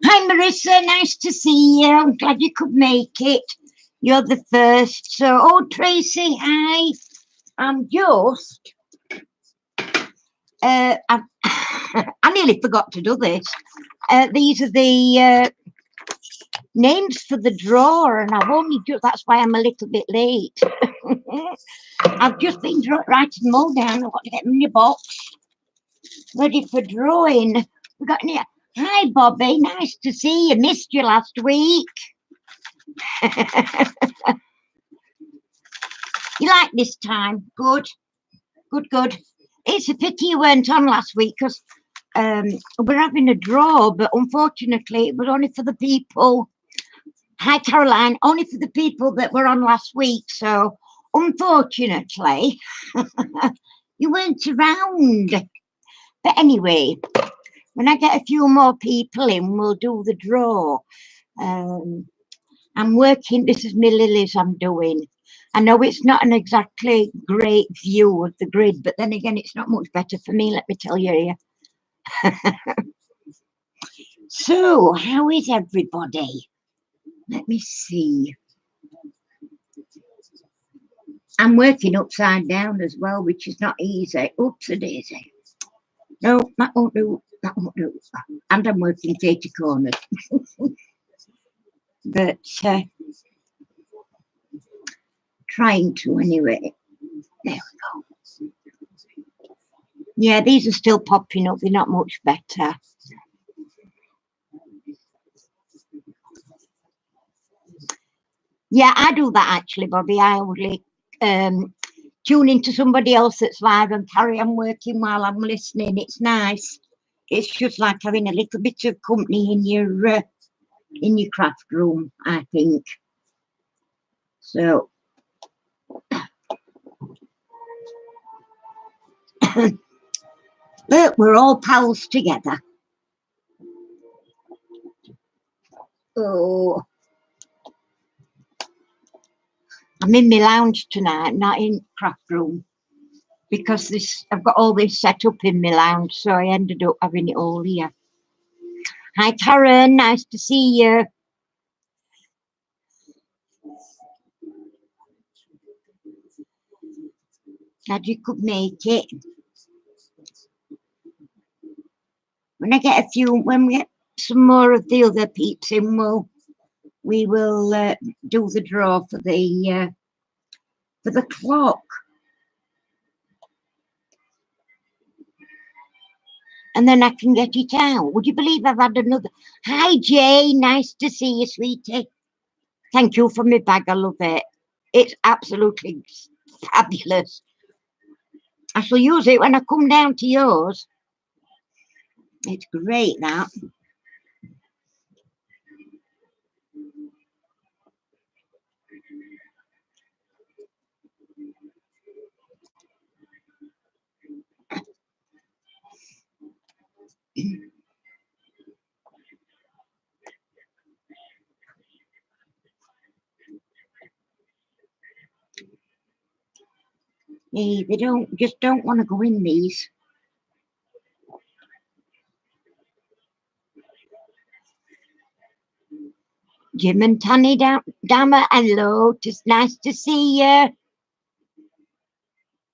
Hi, Marissa. Nice to see you. I'm glad you could make it. You're the first. So, oh, Tracy, hi. I'm just. I, I nearly forgot to do this. These are the names for the drawer, and I've only just. That's why I'm a little bit late. I've just been writing them all down. I've got to get them in the box, ready for drawing. We got any? Hi, Bobby. Nice to see you. Missed you last week. You like this time? Good, good, good. It's a pity you weren't on last week because we're having a draw, but unfortunately it was only for the people. Hi, Caroline. Only for the people that were on last week. So unfortunately, you weren't around. But anyway, when I get a few more people in, we'll do the draw. I'm working. This is my lilies I'm doing. I know it's not an exactly great view of the grid, but then again, it's not much better for me, let me tell you here. So, how is everybody? Let me see. I'm working upside down as well, which is not easy. Oops, a daisy. No, that won't do. That won't do. And I'm working 30 corners. But trying to anyway. There we go. Yeah, these are still popping up. They're not much better. Yeah, I do that actually, Bobby. I only tune into somebody else that's live and carry on working while I'm listening. It's nice. It's just like having a little bit of company in your craft room, I think. So but we're all pals together. Oh, I'm in my lounge tonight, not in craft room, because I've got all this set up in my lounge, so I ended up having it all here. Hi, Karen. Nice to see you. Glad you could make it. When I get when we get some more of the other peeps in, we will do the draw for the clock. And then I can get it out. Would you believe I've had another? Hi, Jay. Nice to see you, sweetie. Thank you for my bag. I love it. It's absolutely fabulous. I shall use it when I come down to yours. It's great, that. Hey, they don't want to go in these. Jim and Tanny Dammer, hello. Just nice to see you.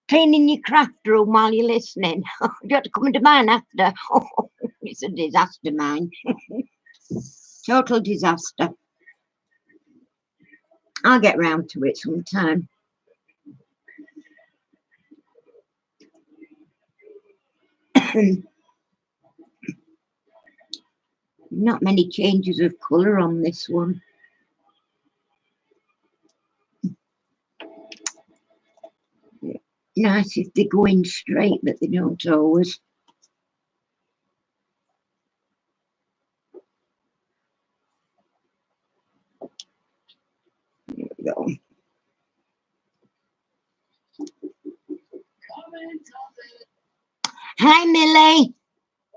Cleaning your craft room while you're listening. You have to come into mine after. It's a disaster, mine. Total disaster. I'll get round to it sometime. Not many changes of colour on this one. Nice if they go in straight, but they don't always. There we go. Hi, Millie.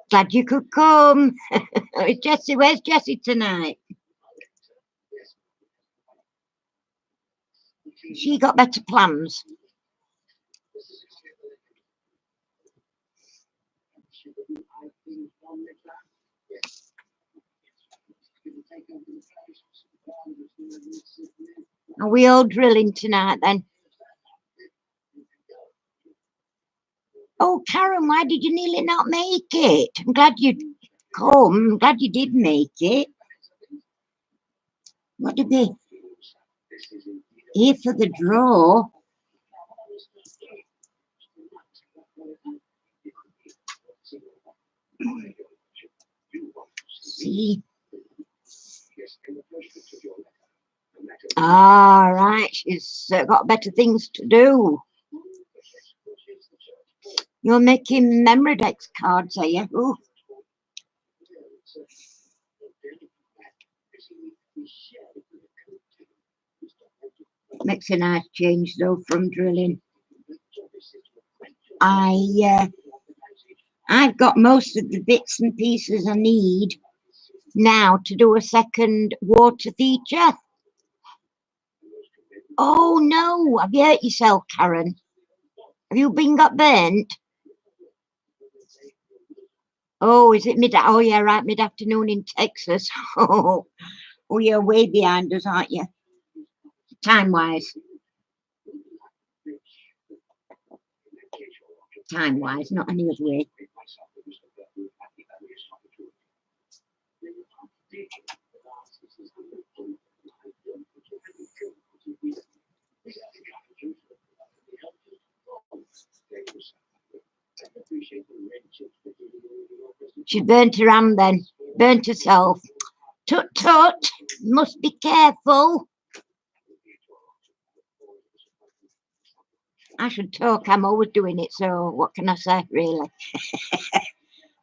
Glad you could come. Jessie, where's Jessie tonight? She got better plans. Are we all drilling tonight then? Oh, Karen, why did you nearly not make it? I'm glad you'd come. I'm glad you did make it. What did they? Here for the draw. See. Ah, right. She's got better things to do. You're making Memoredex cards, are you? Ooh. Makes a nice change though from drilling. I've got most of the bits and pieces I need now to do a second water feature. Oh no, have you hurt yourself, Karen? Have you got burnt? Oh, is it mid? Oh yeah, right, mid-afternoon in Texas. Oh, you're way behind us, aren't you? Time-wise. Time-wise, not any other way. She burnt her hand then, burnt herself. Tut tut, must be careful. I should talk, I'm always doing it, so what can I say, really?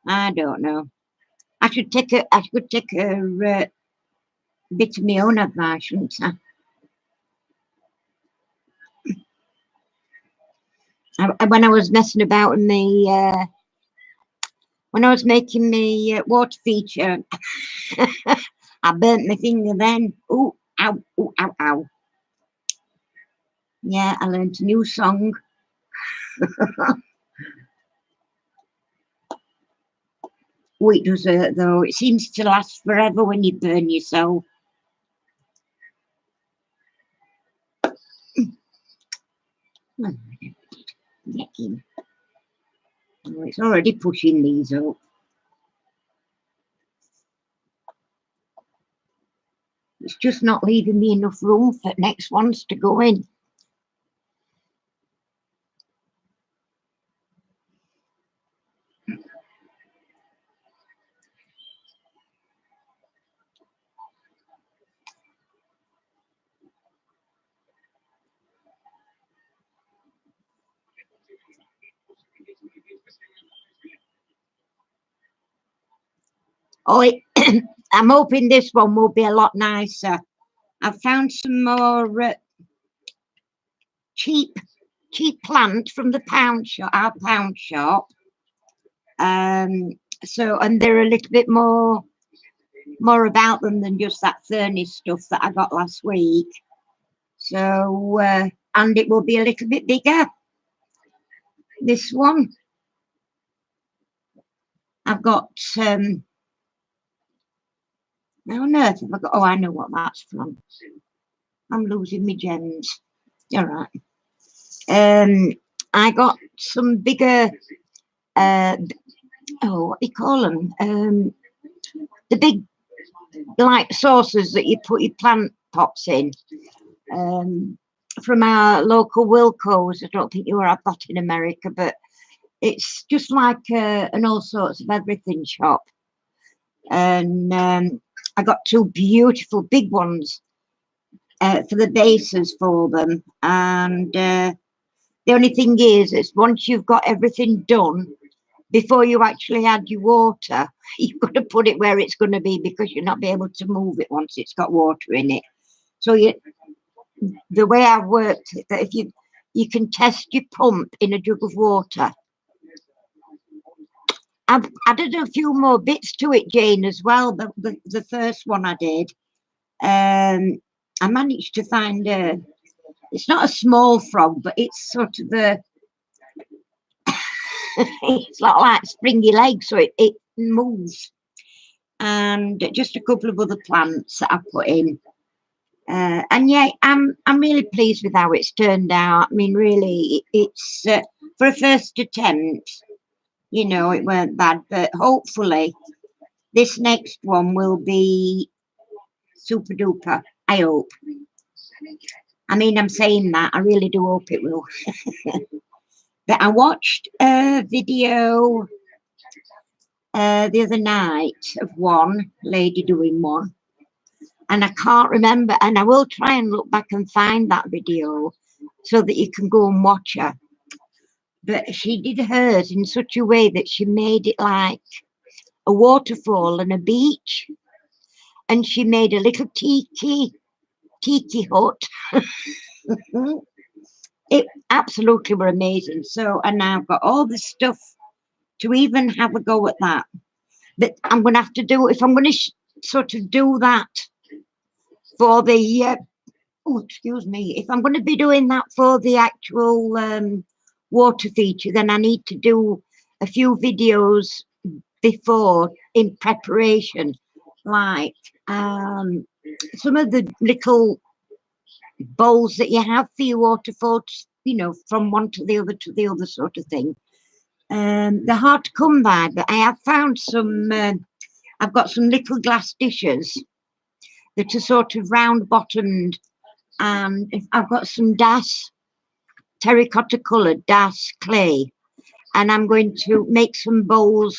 I don't know. I should take a bit of my own advice, shouldn't I? When I was messing about in the when I was making the water feature, I burnt my finger then. Ooh, ow, ooh, ow, ow. Yeah, I learned a new song. Oh, it does hurt though. It seems to last forever when you burn yourself. Get in. Oh, it's already pushing these up. It's just not leaving me enough room for next ones to go in. Oh, I'm hoping this one will be a lot nicer. I've found some more cheap plant from the pound shop, our pound shop. So, and they're a little bit more about them than just that furnace stuff that I got last week. So, and it will be a little bit bigger. This one, I've got. How on earth have I got? Oh, I know what that's from. I'm losing my gems. All right. I got some bigger. Oh, what do you call them? The big, like saucers that you put your plant pots in. From our local Wilco's. I don't think you have that in America, but it's just like an all sorts of everything shop. And I got two beautiful big ones for the bases for them. And the only thing is once you've got everything done, before you actually add your water, you've got to put it where it's going to be because you'll not be able to move it once it's got water in it. So the way I've worked it, that if you can test your pump in a jug of water. I've added a few more bits to it, Jane, as well. The first one I did, I managed to find it's not a small frog, but it's sort of a, it's not like springy legs, so it moves. And just a couple of other plants that I put in. And yeah, I'm really pleased with how it's turned out. I mean, really, it's for a first attempt, you know, it weren't bad, but hopefully this next one will be super duper. I hope. I mean, I'm saying that, I really do hope it will. But I watched a video the other night of one lady doing one, and I can't remember, and I will try and look back and find that video so that you can go and watch her. But she did hers in such a way that she made it like a waterfall and a beach, and she made a little tiki hut. It absolutely were amazing. So, and now I've got all the stuff to even have a go at that. But I'm going to have to do, if I'm going to sort of do that for the, oh, excuse me, if I'm going to be doing that for the actual water feature, then I need to do a few videos before in preparation, like some of the little bowls that you have for your waterfalls, you know, from one to the other sort of thing. They're hard to come by, but I have found some, I've got some little glass dishes that are sort of round bottomed, and I've got some Das, terracotta coloured Das clay, and I'm going to make some bowls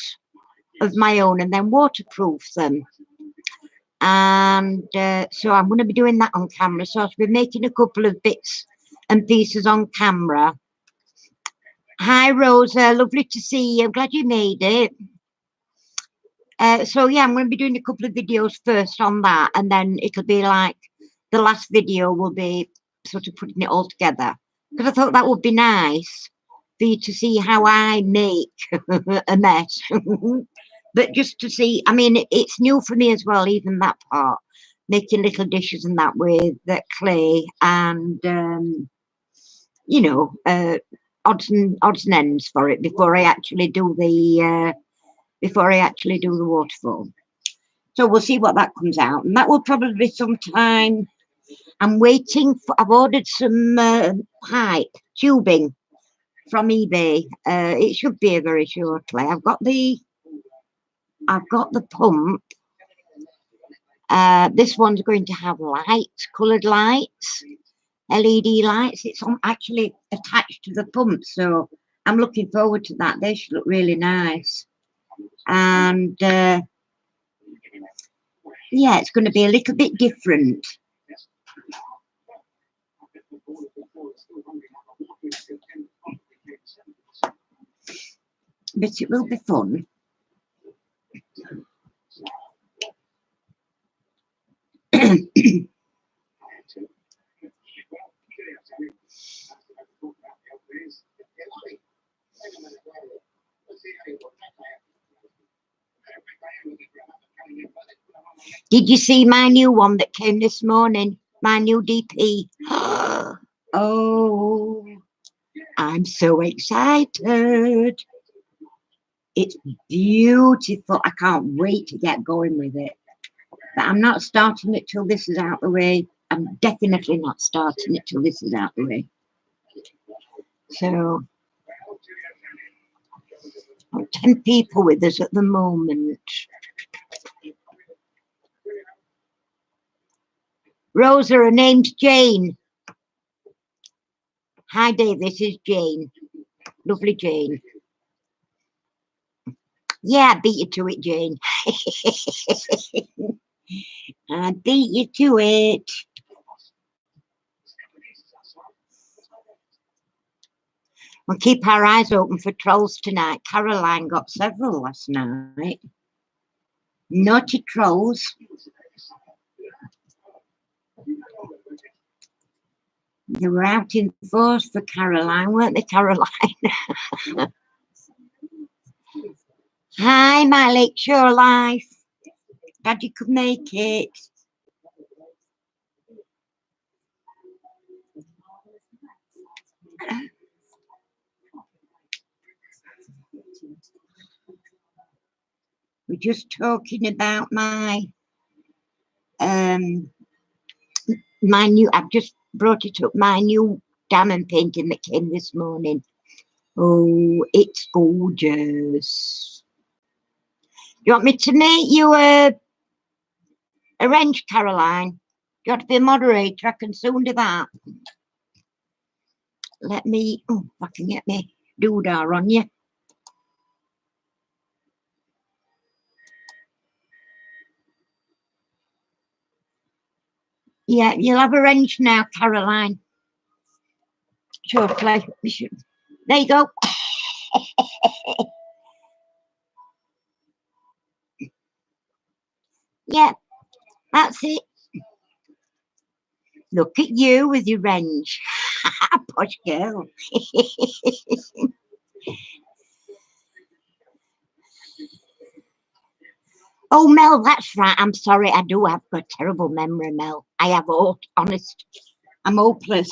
of my own and then waterproof them. And so I'm going to be doing that on camera. So I'll be making a couple of bits and pieces on camera. Hi, Rosa. Lovely to see you. I'm glad you made it. So yeah, I'm going to be doing a couple of videos first on that, and then it'll be like the last video will be sort of putting it all together, because I thought that would be nice for you to see how I make a mess. But just to see, I mean, it's new for me as well, even that part, making little dishes and that with clay and, you know, odds and ends for it before I actually do the waterfall. So we'll see what that comes out, and that will probably be sometime. I'm waiting for, I've ordered some pipe tubing from eBay. It should be very shortly. I've got the pump. This one's going to have lights, coloured lights, LED lights. It's actually attached to the pump, so I'm looking forward to that. They should look really nice. And yeah, it's going to be a little bit different. But it will be fun. Did you see my new one that came this morning? My new DP. Oh, I'm so excited. It's beautiful. I can't wait to get going with it. But I'm not starting it till this is out the way. I'm definitely not starting it till this is out the way. So, 10 people with us at the moment. Rosa, her name's Jane. Hi, Dave, this is Jane. Lovely Jane. Yeah, I beat you to it, Jane. I beat you to it. We'll keep our eyes open for trolls tonight. Caroline got several last night. Naughty trolls. They were out in force for Caroline, weren't they, Caroline? Hi, my Lakeshore Life. Glad you could make it. We're just talking about my new, I've just brought it up, my new diamond painting that came this morning. Oh, it's gorgeous. You want me to make you a arrange, Caroline? You want to be a moderator? I can soon do that. Let me, oh, if I can get me doodah on you. Yeah, you'll have arranged now, Caroline. Shortly. There you go. Yeah, that's it. Look at you with your range. Posh girl. Oh, Mel, that's right. I'm sorry. I do have got a terrible memory, Mel. I have all honest. I'm hopeless.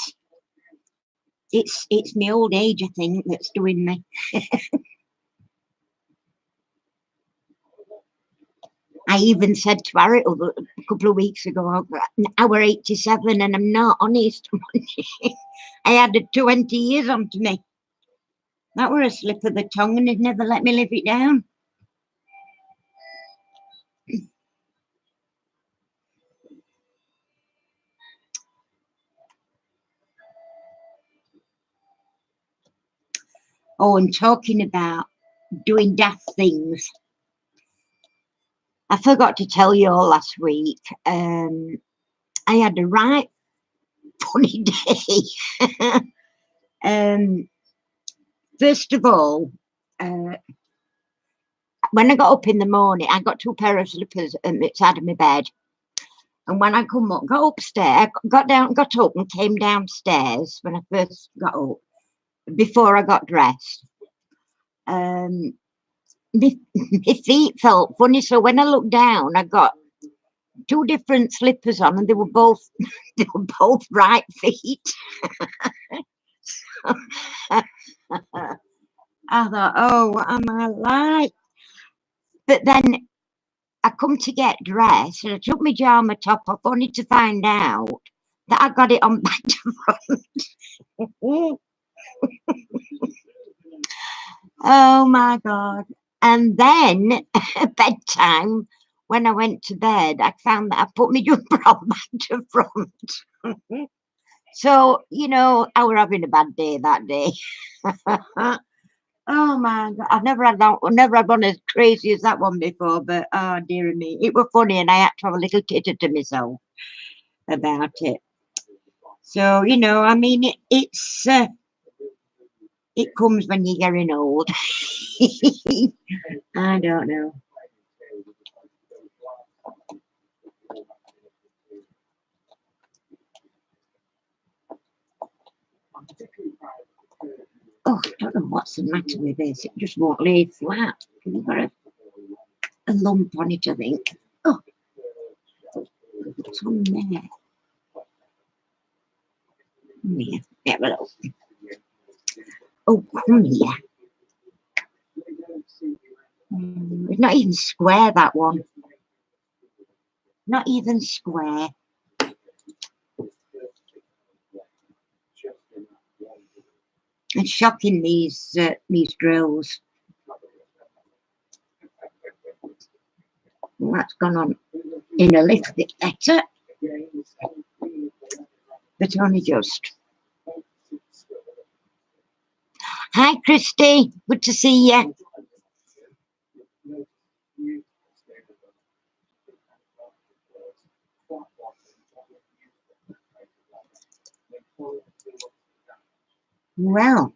It's my old age, I think, that's doing me. I even said to Harry a couple of weeks ago, I were 87 and I'm not honest. I had 20 years onto me. That were a slip of the tongue and it never let me live it down. Oh, and talking about doing daft things. I forgot to tell you all last week. I had a right funny day. First of all, when I got up in the morning, I got 2 pair of slippers at the side of my bed. And when I come up, got upstairs, got up and came downstairs when I first got up, before I got dressed. My feet felt funny, so when I looked down, I got 2 different slippers on, and they were both right feet. I thought, oh, what am I like? But then I come to get dressed, and I took my pyjama top off, only to find out that I got it on back to front. Oh my God. And then bedtime, when I went to bed, I found that I put my jumper on back to front. So, you know, I were having a bad day that day. Oh my God. I've never had one as crazy as that one before, but oh dear me. It was funny and I had to have a little titter to myself about it. So, you know, I mean, it comes when you're getting old. I don't know. Oh, I don't know what's the matter with this. It just won't lay flat. You've got a lump on it, I think. Oh, it's on there. Yeah, yeah, well, oh, come here. It's not even square, that one. Not even square. It's shocking, these drills. Well, that's gone on in a little bit better, but only just. Hi, Christy. Good to see you. Well,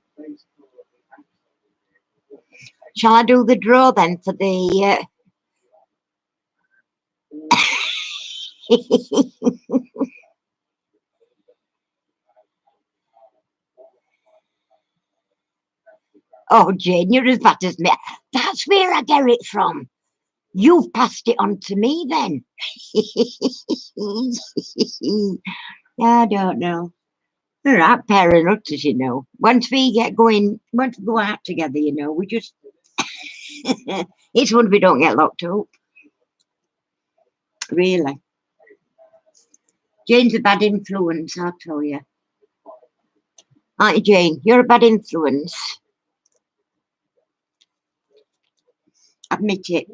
shall I do the draw then for the... Oh, Jane, you're as bad as me. That's where I get it from. You've passed it on to me then. I don't know. We're right pair of nutters, you know. Once we get going, once we go out together, you know, we just, it's when we don't get locked up. Really. Jane's a bad influence, I'll tell you. Aren't you, Jane? You're a bad influence. Admit it.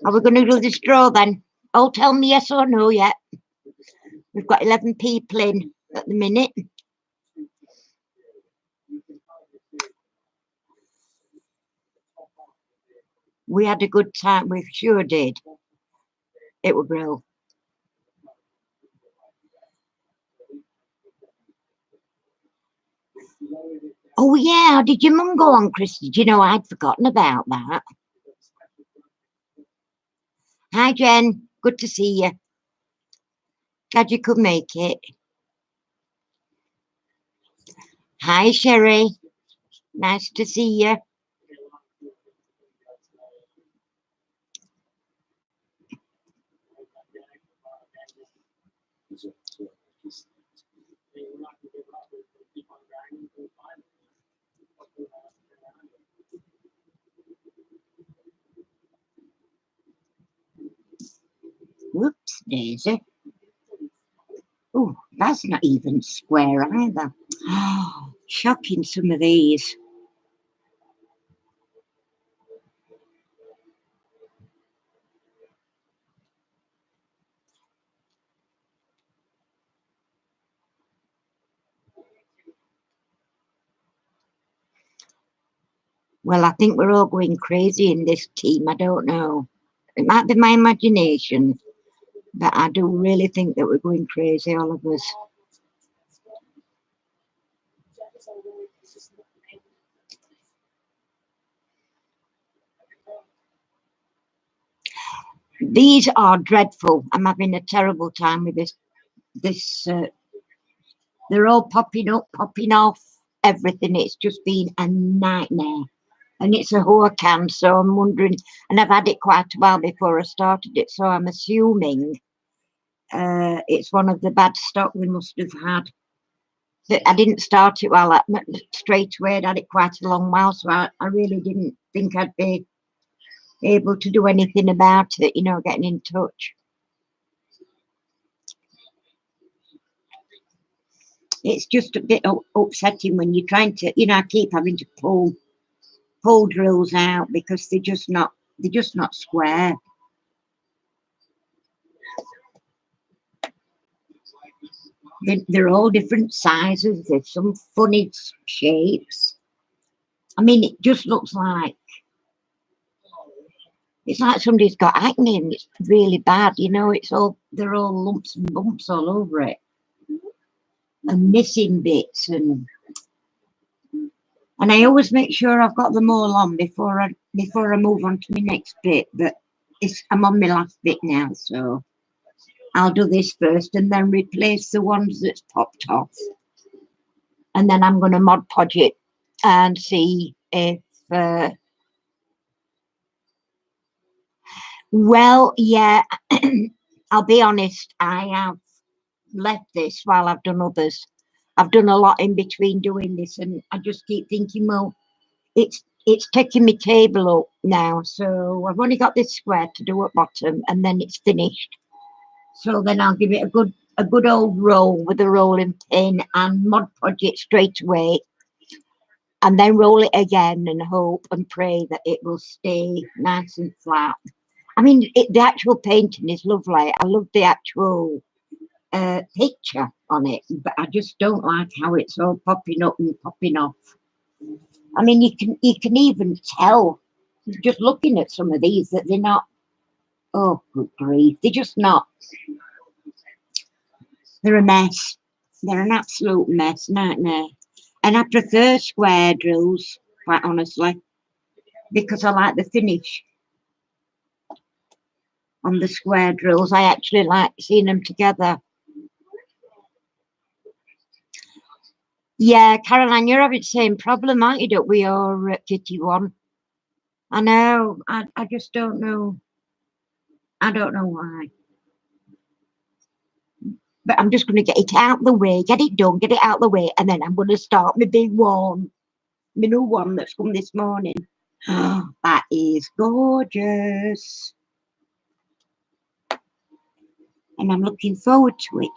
Are we going to do this draw then? Oh, tell me yes or no yet. We've got 11 people in at the minute. We had a good time. We sure did. It was brilliant. Oh, yeah. How did your mum go on, Christy? Do you know, I'd forgotten about that. Hi, Jen. Good to see you. Glad you could make it. Hi, Sherry. Nice to see you. Whoops, Daisy. Oh, that's not even square either. Oh, shocking, some of these. Well, I think we're all going crazy in this team. I don't know. It might be my imagination, but I do really think that we're going crazy, all of us. These are dreadful. I'm having a terrible time with this. They're all popping up, popping off, everything. It's just been a nightmare. And it's a Horcan, so I'm wondering, and I've had it quite a while before I started it, so I'm assuming it's one of the bad stock we must have had. I didn't start it straight away. I'd had it quite a long while, so I really didn't think I'd be able to do anything about it, you know, getting in touch. It's just a bit upsetting when you're trying to, you know, I keep having to pull drills out because they're just not square. They're all different sizes. There's some funny shapes. I mean, it just looks like it's like somebody's got acne and it's really bad. You know, they're all lumps and bumps all over it and missing bits and I always make sure I've got them all on before I move on to my next bit. But I'm on my last bit now, so I'll do this first and then replace the ones that's popped off. And then I'm going to Mod Podge it and see if, well, yeah, I'll be honest, I have left this while I've done others. I've done a lot in between doing this, and I just keep thinking, well, it's taking my table up now, so I've only got this square to do at bottom, and then it's finished. So then I'll give it a good old roll with a rolling pin and Mod Podge it straight away, and then roll it again and hope and pray that it will stay nice and flat. I mean, the actual painting is lovely. I love the actual picture on it, but I just don't like how it's all popping up and popping off. I mean, you can even tell just looking at some of these that they're not. Oh, good grief! They're just not. They're a mess. They're an absolute mess, nightmare. And I prefer square drills, quite honestly, because I like the finish. on the square drills. I actually like seeing them together. Yeah, Caroline, you're having the same problem, aren't you, that we are at Kitty One? I know. I just don't know. I don't know why. But I'm just going to get it out the way, get it done, get it out the way, and then I'm going to start my big one, my new one that's come this morning. Oh, that is gorgeous. And I'm looking forward to it.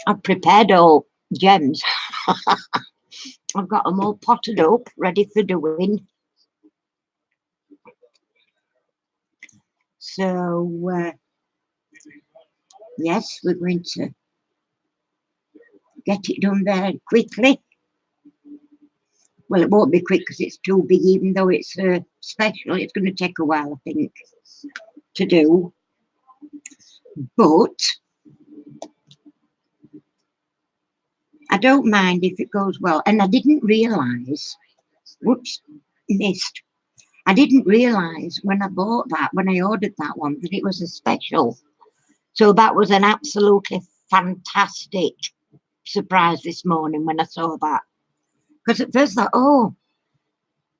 I've prepared all gems. I've got them all potted up, ready for doing. So, yes, we're going to get it done very quickly. Well, it won't be quick because it's too big, even though it's special. It's going to take a while, I think, to do. But I don't mind if it goes well. And I didn't realise, whoops, missed. I didn't realise when I bought that, when I ordered that one, that it was a special. So that was an absolutely fantastic surprise this morning when I saw that. Because at first I thought, oh,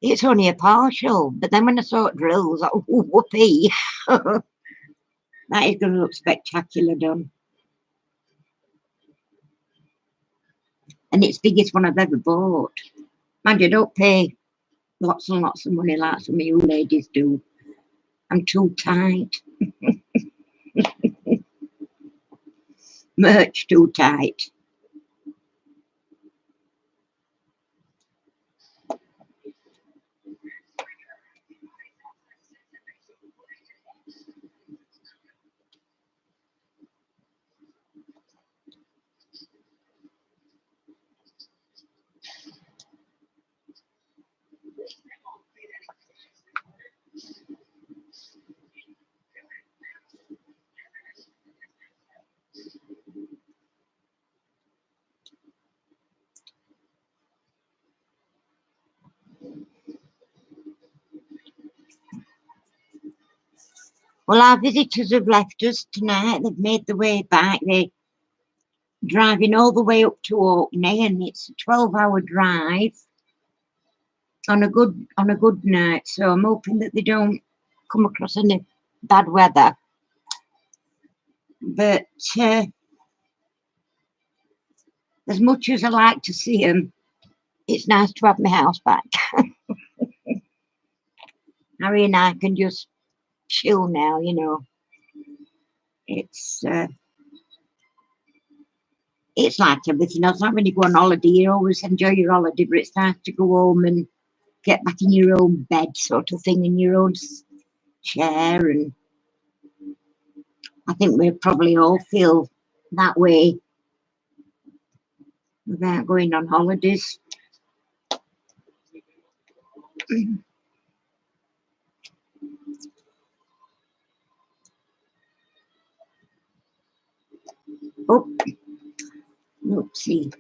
it's only a partial. But then when I saw it drills, I thought, oh, whoopee. That is going to look spectacular done. And it's the biggest one I've ever bought. Mind you, don't pay lots and lots of money like some of you ladies do. I'm too tight. Merch too tight. Well, our visitors have left us tonight. They've made their way back. They're driving all the way up to Orkney, and it's a 12-hour drive on a good night. So I'm hoping that they don't come across any bad weather. But as much as I like to see them, it's nice to have my house back. Harry and I can just chill now, you know. It's like everything else. Like when you go on holiday, you always enjoy your holiday, but it's nice to go home and get back in your own bed, sort of thing, in your own chair. And I think we probably all feel that way without going on holidays. Oh, oopsie.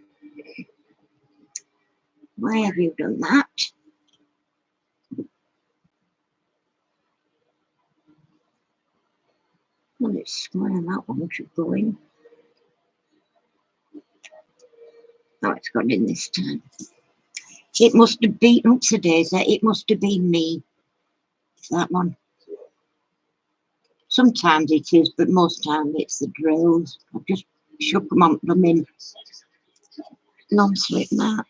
Why have you done that? Well, it's square, that one should go in. Oh, it's gone in this time. It must have been, oops, daisy, it must have been me. It's that one. Sometimes it is, but most times it's the drills. I've just shook them in non-slip mat.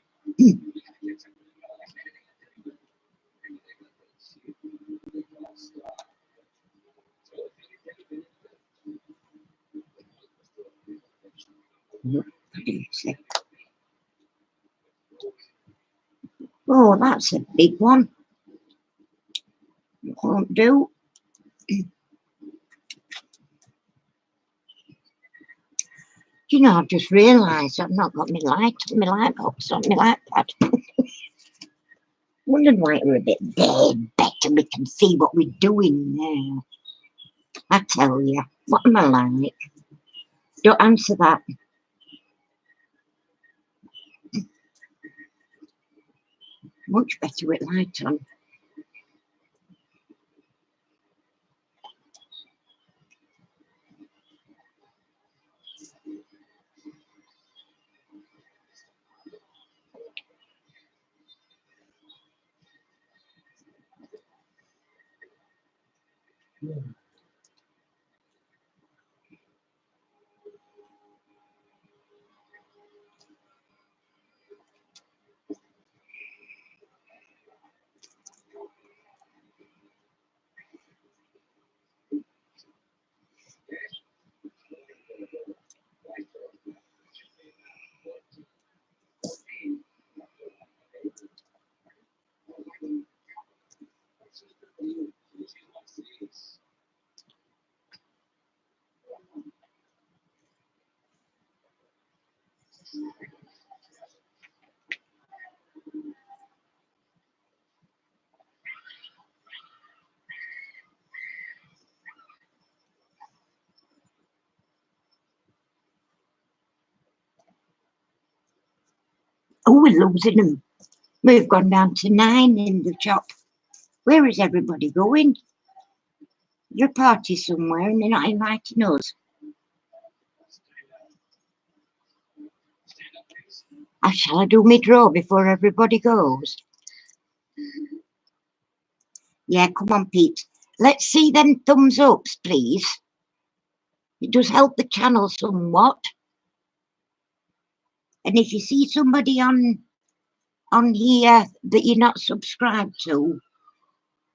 Oh, that's a big one. Won't do. You know, I've just realised I've not got my light box on my light pad. Wondered why it were a bit better. We can see what we're doing now. I tell you, what am I like? Don't answer that. Much better with light on. Oh, we're losing them. We've gone down to 9 in the shop. Where is everybody going? Your party somewhere and they're not inviting us. Shall I do my draw before everybody goes? Yeah, come on, Pete. Let's see them thumbs ups, please. It does help the channel somewhat. And if you see somebody on here that you're not subscribed to,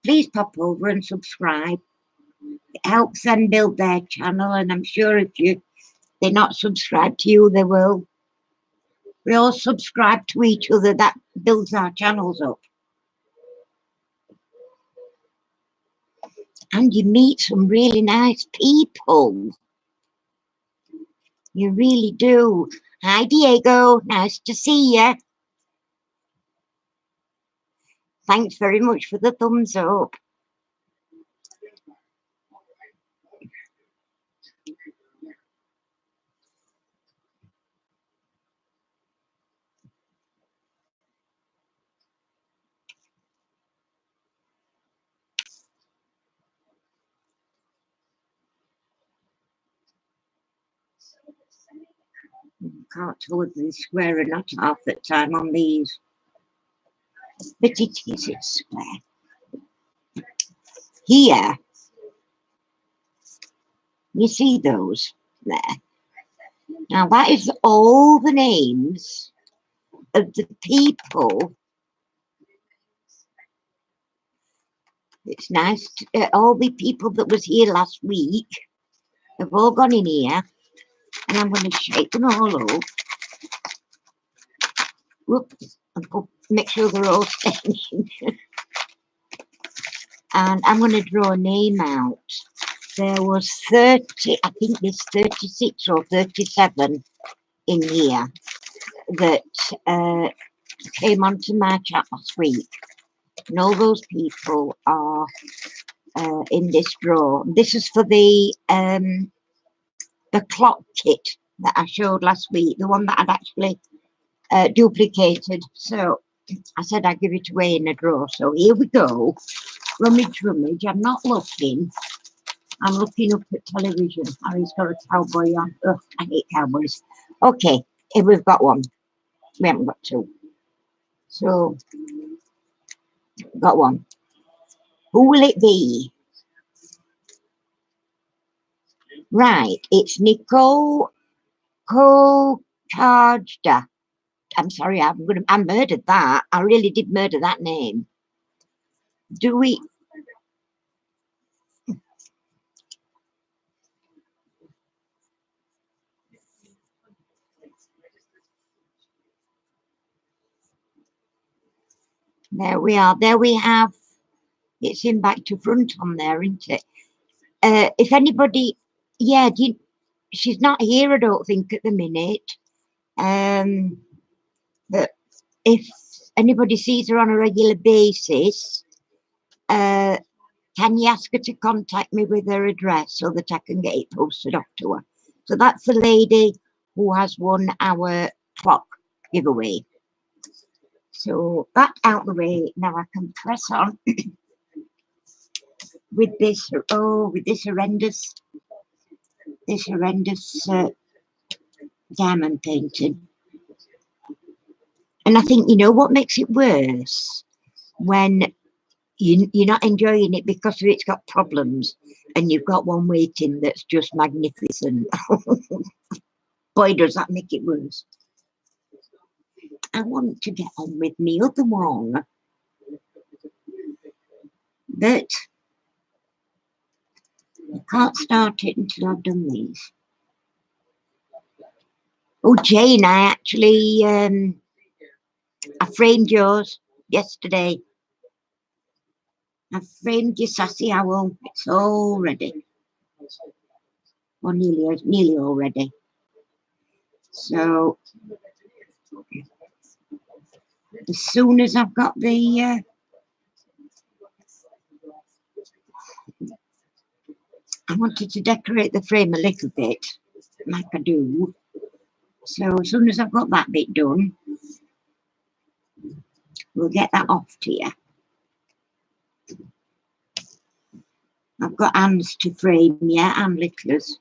please pop over and subscribe. It helps them build their channel, and I'm sure if they're not subscribed to you, they will. We all subscribe to each other. That builds our channels up. And you meet some really nice people. You really do. Hi, Diego. Nice to see you. Thanks very much for the thumbs up. Can't tell whether they're square or not half the time on these. But it's square. Here, you see those there. Now that is all the names of the people. It's nice to, all the people that was here last week have all gone in here, and I'm going to shake them all up. Whoops, and make sure they're all staying. And I'm going to draw a name out. There was 30, I think there's 36 or 37 in here that came onto my chat last week. And all those people are in this draw. This is for the clock kit that I showed last week, the one that I'd actually duplicated. So I said I'd give it away in a draw. So here we go. Rummage, rummage. I'm not looking. I'm looking up at television. Harry's got a cowboy on. Ugh, I hate cowboys. Okay, here we've got one. We haven't got two. So, got one. Who will it be? Right, it's Nicole Kokajda. I'm sorry, I murdered that. I really did murder that name. Do we? There we are. There we have. It's in back to front on there, isn't it? If anybody, yeah, she's not here, I don't think, at the minute. But if anybody sees her on a regular basis, can you ask her to contact me with her address so that I can get it posted off to her? So that's the lady who has won our clock giveaway. So that out the way, now I can press on with this, with this horrendous diamond painting. And I think, you know what makes it worse? When you're not enjoying it because it's got problems. and you've got one waiting that's just magnificent. Boy, does that make it worse. I want to get on with the other one, but I can't start it until I've done these. Oh, Jane, I actually I framed yours yesterday. I framed your sassy owl. It's all ready. Or nearly all ready. So as soon as I've got the I wanted to decorate the frame a little bit, like I do. So as soon as I've got that bit done, we'll get that off to you. I've got Anne's to frame, yeah, and Littler's.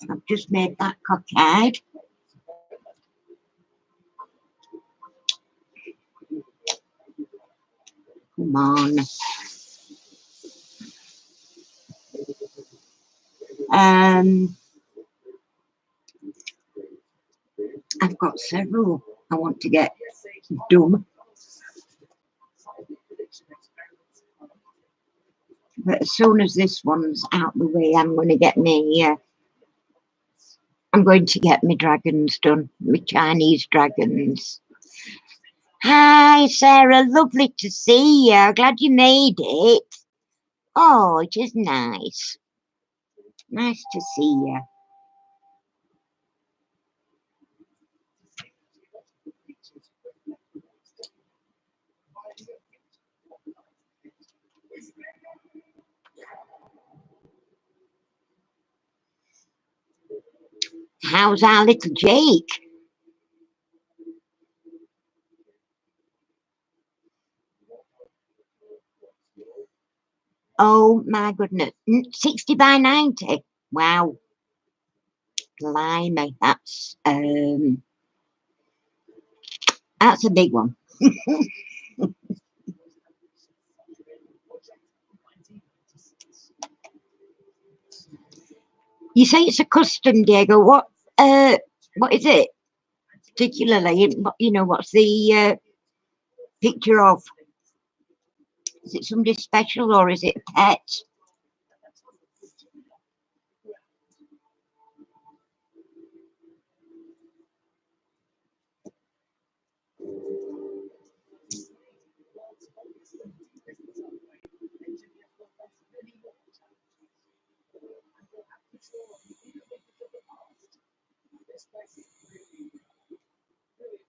I've just made that cockeyed. Come on. I've got several I want to get done. But as soon as this one's out the way, I'm going to get me dragons done, my Chinese dragons. Hi, Sarah. Lovely to see you. Glad you made it. Oh, it is nice. Nice to see you. How's our little Jake? Oh my goodness, 60 by 90. Wow. Blimey, that's a big one. You say it's a custom, Diego. What is it? Particularly, you know, what's the picture of? Is it somebody special or is it a pet?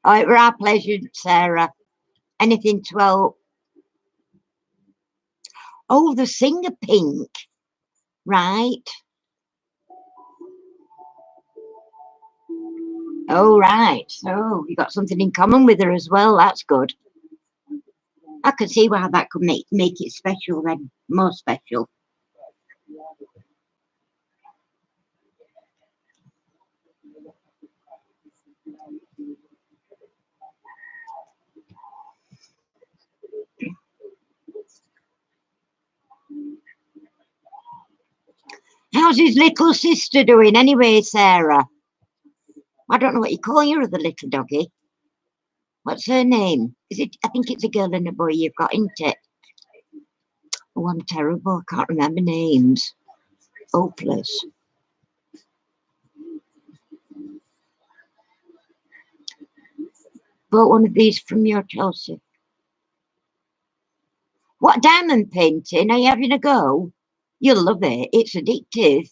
Oh, it were our pleasure, Sarah. Anything to help. Oh, the singer Pink. Right. Oh, right. So you got something in common with her as well. That's good. I can see why that could make it special then, more special. How's his little sister doing anyway, Sarah? I don't know what you call your other little doggy. What's her name? Is it? I think it's a girl and a boy you've got, isn't it? Oh, I'm terrible. I can't remember names. Hopeless. Bought one of these from your Chelsea. What diamond painting? Are you having a go? You'll love it. It's addictive.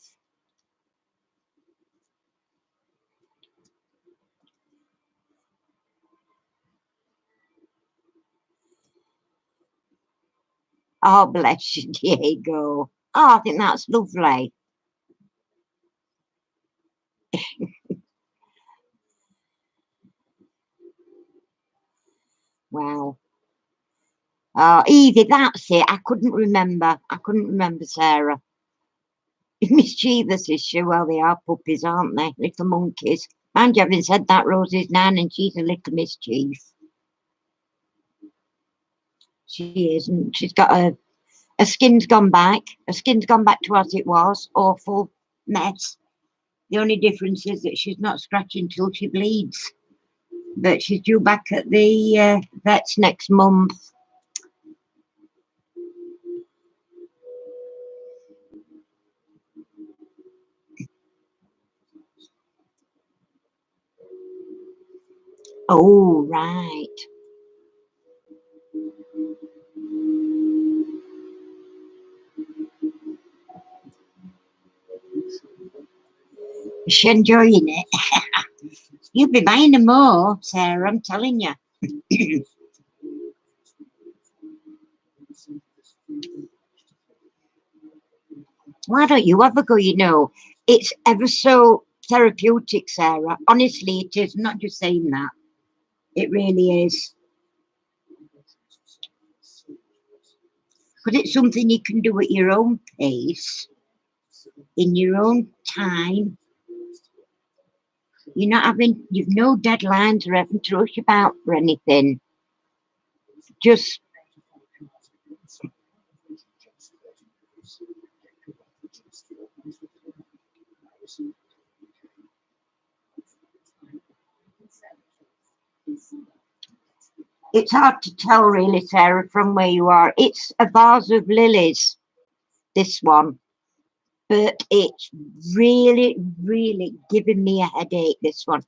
Oh, bless you, Diego. Oh, I think that's lovely. Wow. Oh, Evie, that's it. I couldn't remember. Sarah. Mischievous is she? Well, they are puppies, aren't they? Little monkeys. Mind you, having said that, Rosie's 9 and she's a little mischief. She isn't. She's got her skin's gone back. Her skin's gone back to as it was. Awful mess. The only difference is that she's not scratching till she bleeds. But she's due back at the vet's next month. Oh, right. Is she enjoying it? You'll be buying them more, Sarah, I'm telling you. Why don't you have a go? You know, it's ever so therapeutic, Sarah. Honestly, it is. I'm not just saying that. It really is. But it's something you can do at your own pace, in your own time. You're not having, you've no deadlines or having to rush about for anything. Just it's hard to tell, really, Sarah, from where you are. It's a vase of lilies, this one, but it's really, really giving me a headache. This one,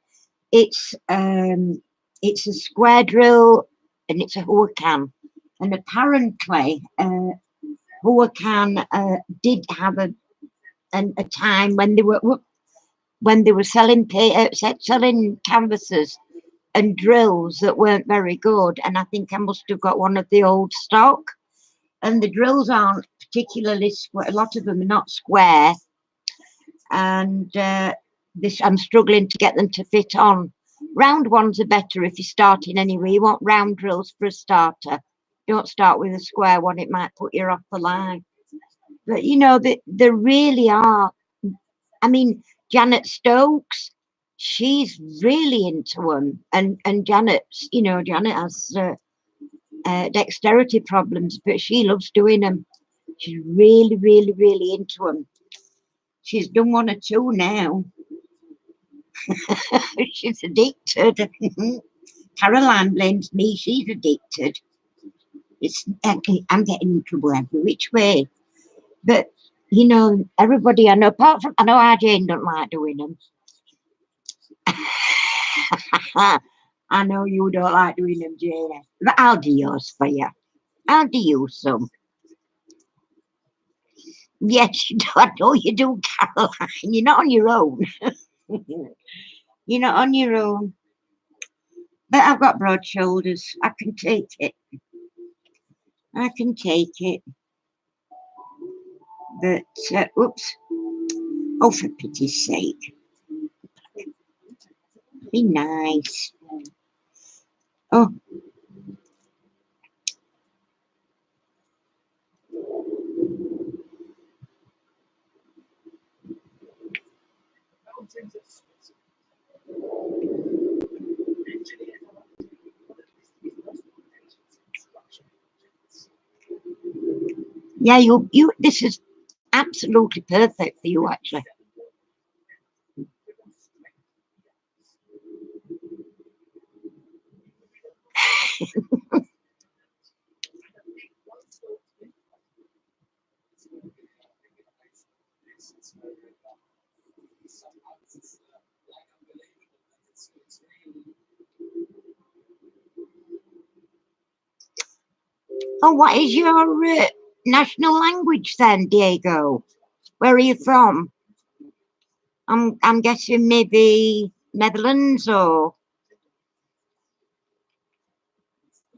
it's a square drill, and it's a Huacan, and apparently, Huacan did have a time when they were selling selling canvases and drills that weren't very good, and I think I must have got one of the old stock. And the drills aren't particularly square. A lot of them are not square, and this I'm struggling to get them to fit on. Round ones are better if you're starting anyway. You want round drills for a starter. Don't start with a square one; it might put you off the line. But you know, they really are. I mean, Janet Stokes, she's really into them, and Janet's, you know, Janet has dexterity problems, but she loves doing them. She's really, really, really into them. She's done one or two now. She's addicted. Caroline blames me. She's addicted. It's I'm getting in trouble every which way. But you know, everybody I know, apart from I know RJ don't like doing them. I know you don't like doing them, Jane, but I'll do yours for you. I'll do you some. Yes, you do. I know you do, Caroline. You're not on your own. You're not on your own. But I've got broad shoulders. I can take it. I can take it. But, oops. Oh, for pity's sake. Be nice. Oh, yeah, this is absolutely perfect for you, actually. Oh, what is your national language then, Diego? Where are you from? I'm guessing maybe Netherlands or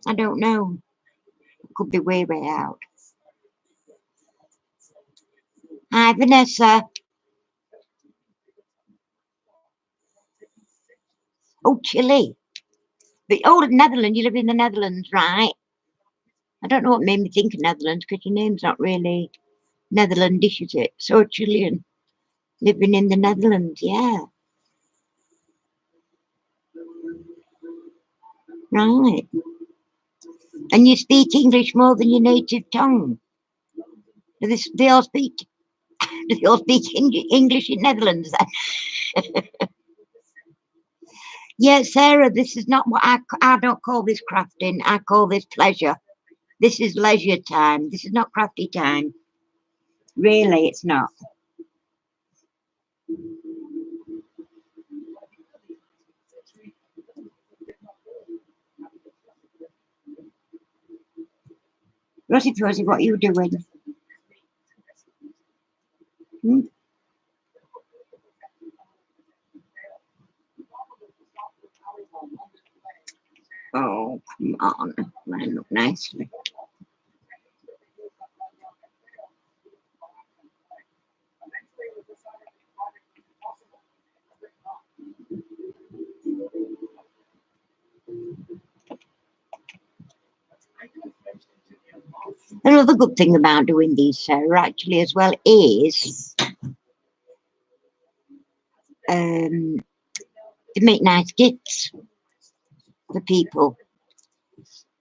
I don't know. Could be way out. Hi, Vanessa. Oh, Chile. But oh, Netherlands. You live in the Netherlands, right? I don't know what made me think of Netherlands because your name's not really Netherlandish, is it? So Chilean, living in the Netherlands. Yeah, right. And you speak English more than your native tongue. They all speak. They all speak English in Netherlands. Yeah, Sarah, this is not what I don't call this crafting. I call this pleasure. This is leisure time. This is not crafty time. Really, it's not. Rosie Rosie, what are you doing? Hmm? Oh, come on. Line up nicely. Another good thing about doing these, Sarah, actually, as well, is to make nice gifts for people.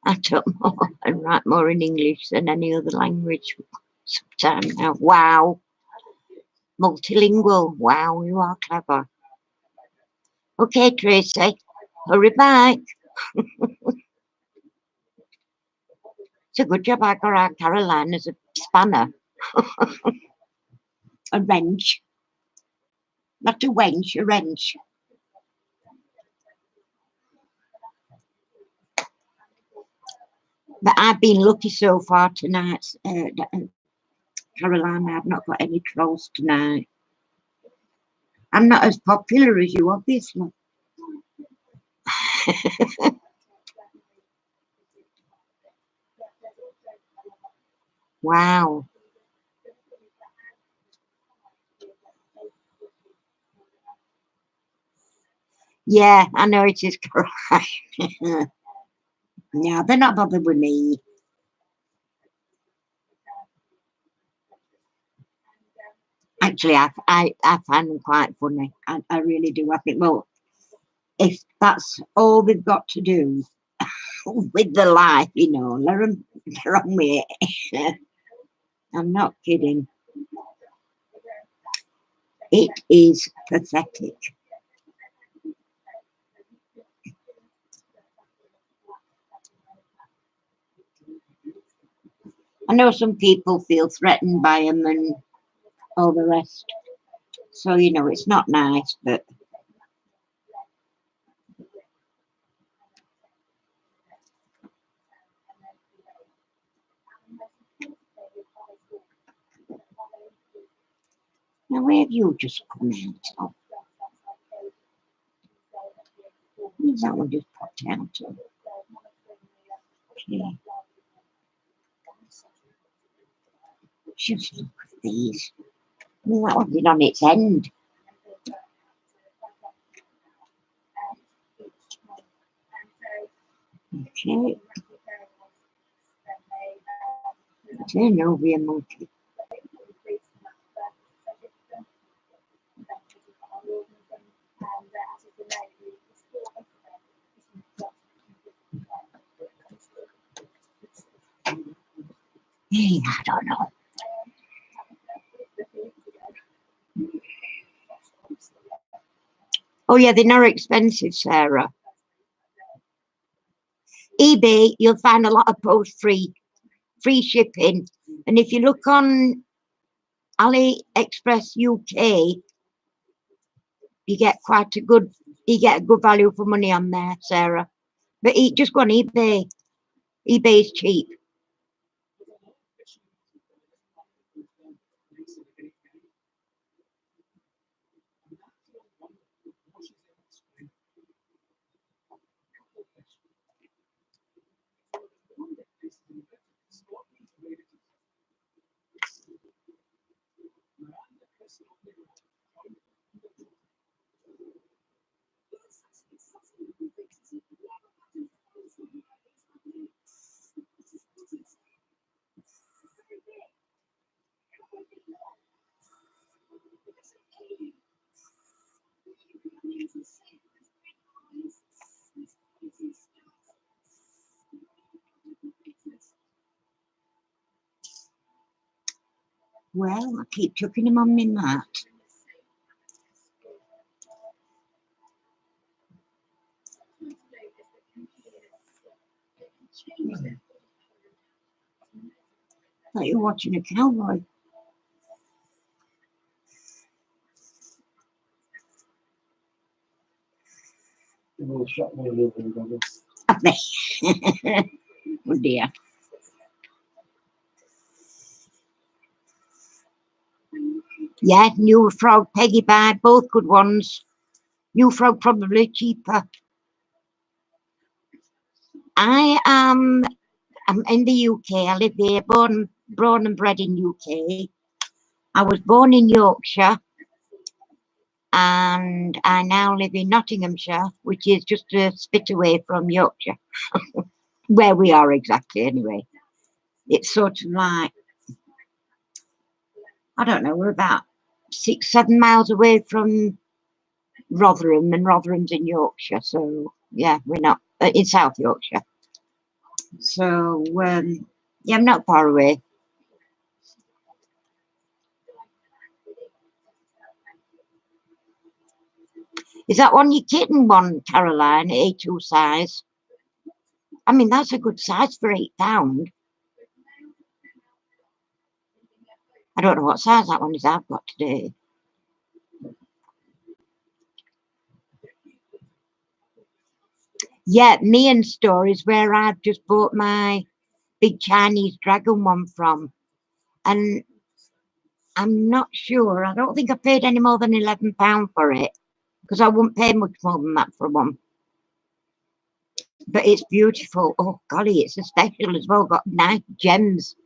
I talk more and write more in English than any other language sometimes now. Wow. Multilingual. Wow, you are clever. Okay, Tracy, hurry back. It's a good job I got out Caroline as a spanner. A wrench. Not a wench, a wrench. But I've been lucky so far tonight, Caroline. I've not got any trolls tonight. I'm not as popular as you, obviously. Wow. Yeah, I know it is Caroline. Yeah, they're not bothered with me. Actually, I find them quite funny. I really do. I think, well, if that's all they've got to do with their life, let them get on with it. I'm not kidding. It is pathetic. I know some people feel threatened by them and all the rest. So, it's not nice, but now where have you just come out of? Where's that one just popped out of? Okay. Just look at these. Well, that one's been on its end. Okay. Turn over your monkey. Hey, I don't know. Oh yeah, they're not expensive, Sarah. eBay, you'll find a lot of post free shipping. And if you look on AliExpress UK, you get a good value for money on there, Sarah. But just go on eBay. eBay is cheap. Well, I keep chucking him on my mat. Thought you were watching a cowboy. Have they? Oh dear. Yeah, New Frog, Peggy Bye, both good ones. New Frog probably cheaper. I'm in the UK. I live here, born and bred in UK. I was born in Yorkshire, and I now live in Nottinghamshire, which is just a spit away from Yorkshire, where we are exactly anyway. It's sort of like, I don't know, we're about 6-7 miles away from Rotherham, and Rotherham's in Yorkshire, so yeah, we're not in South Yorkshire. So yeah, I'm not far away. Is that one your kitten one, Caroline, A2 size? I mean, that's a good size for £8. I don't know what size that one is I've got today. Yeah, Mian's store is where I've just bought my big Chinese dragon one from. And I'm not sure. I don't think I paid any more than £11 for it, because I wouldn't pay much more than that for one. But it's beautiful. Oh, golly, it's a special as well. Got nice gems.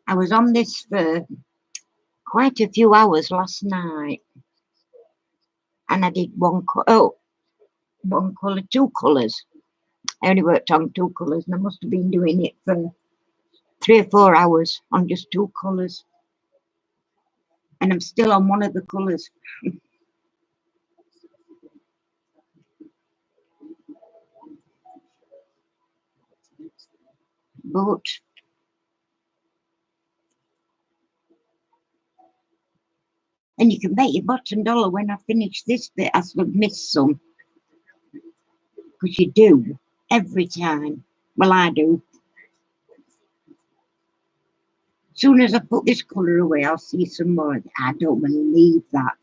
I was on this for quite a few hours last night, and I did one colour, two colours. I only worked on two colours, and I must have been doing it for 3 or 4 hours on just two colours. And I'm still on one of the colours. But and you can bet your bottom dollar when I finish this bit, I sort of miss some. Because you do, every time. Well, I do. As soon as I put this colour away, I'll see some more. I don't believe that.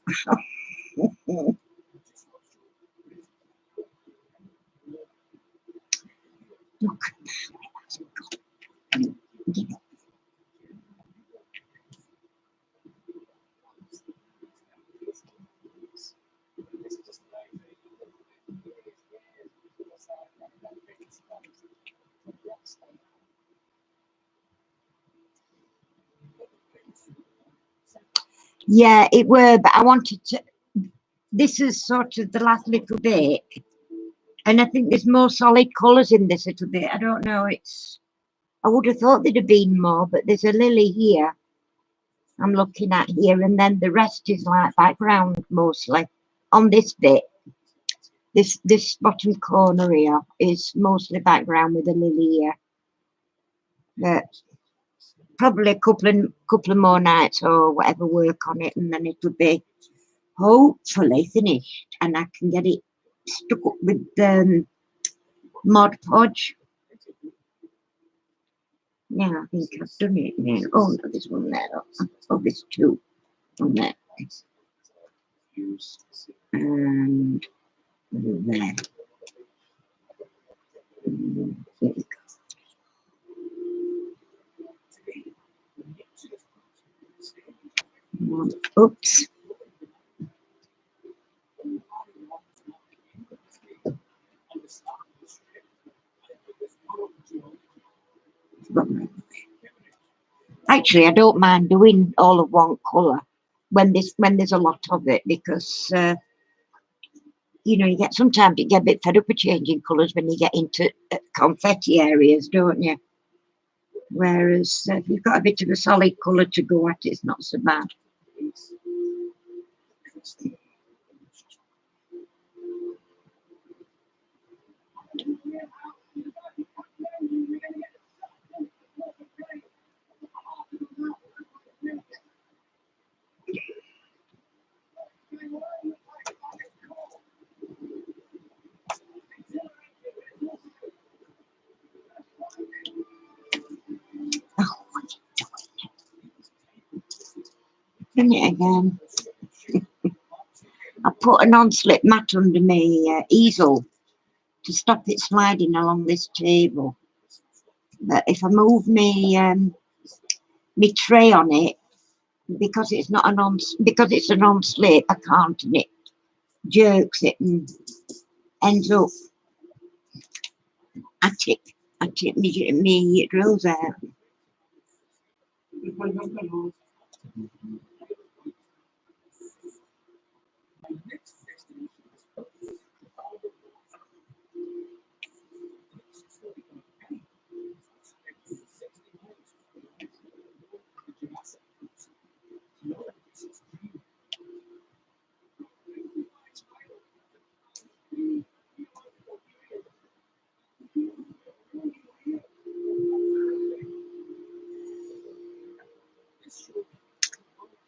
Look at that. Yeah, it were, but I wanted to. This is sort of the last little bit, and I think there's more solid colours in this little bit. I don't know. I would have thought there'd have been more, but there's a lily here. I'm looking at here, and then the rest is like background mostly on this bit. This bottom corner here is mostly background with a lily here. But probably a couple of more nights or whatever work on it, and then it'll be hopefully finished, and I can get it stuck up with Mod Podge. Yeah, I think I've done it now. Oh no, there's one there. Oh, there's two on there. And there. There we go. Oops. Actually, I don't mind doing all of one colour when there's a lot of it, because you know, sometimes you get a bit fed up with changing colours when you get into confetti areas, don't you? Whereas if you've got a bit of a solid colour to go at, it's not so bad. Oh, done it again. I put a non-slip mat under my easel to stop it sliding along this table. But if I move my tray on it, because it's not because it's a non-slip, I can't, and it jerks it and ends up at me drills out.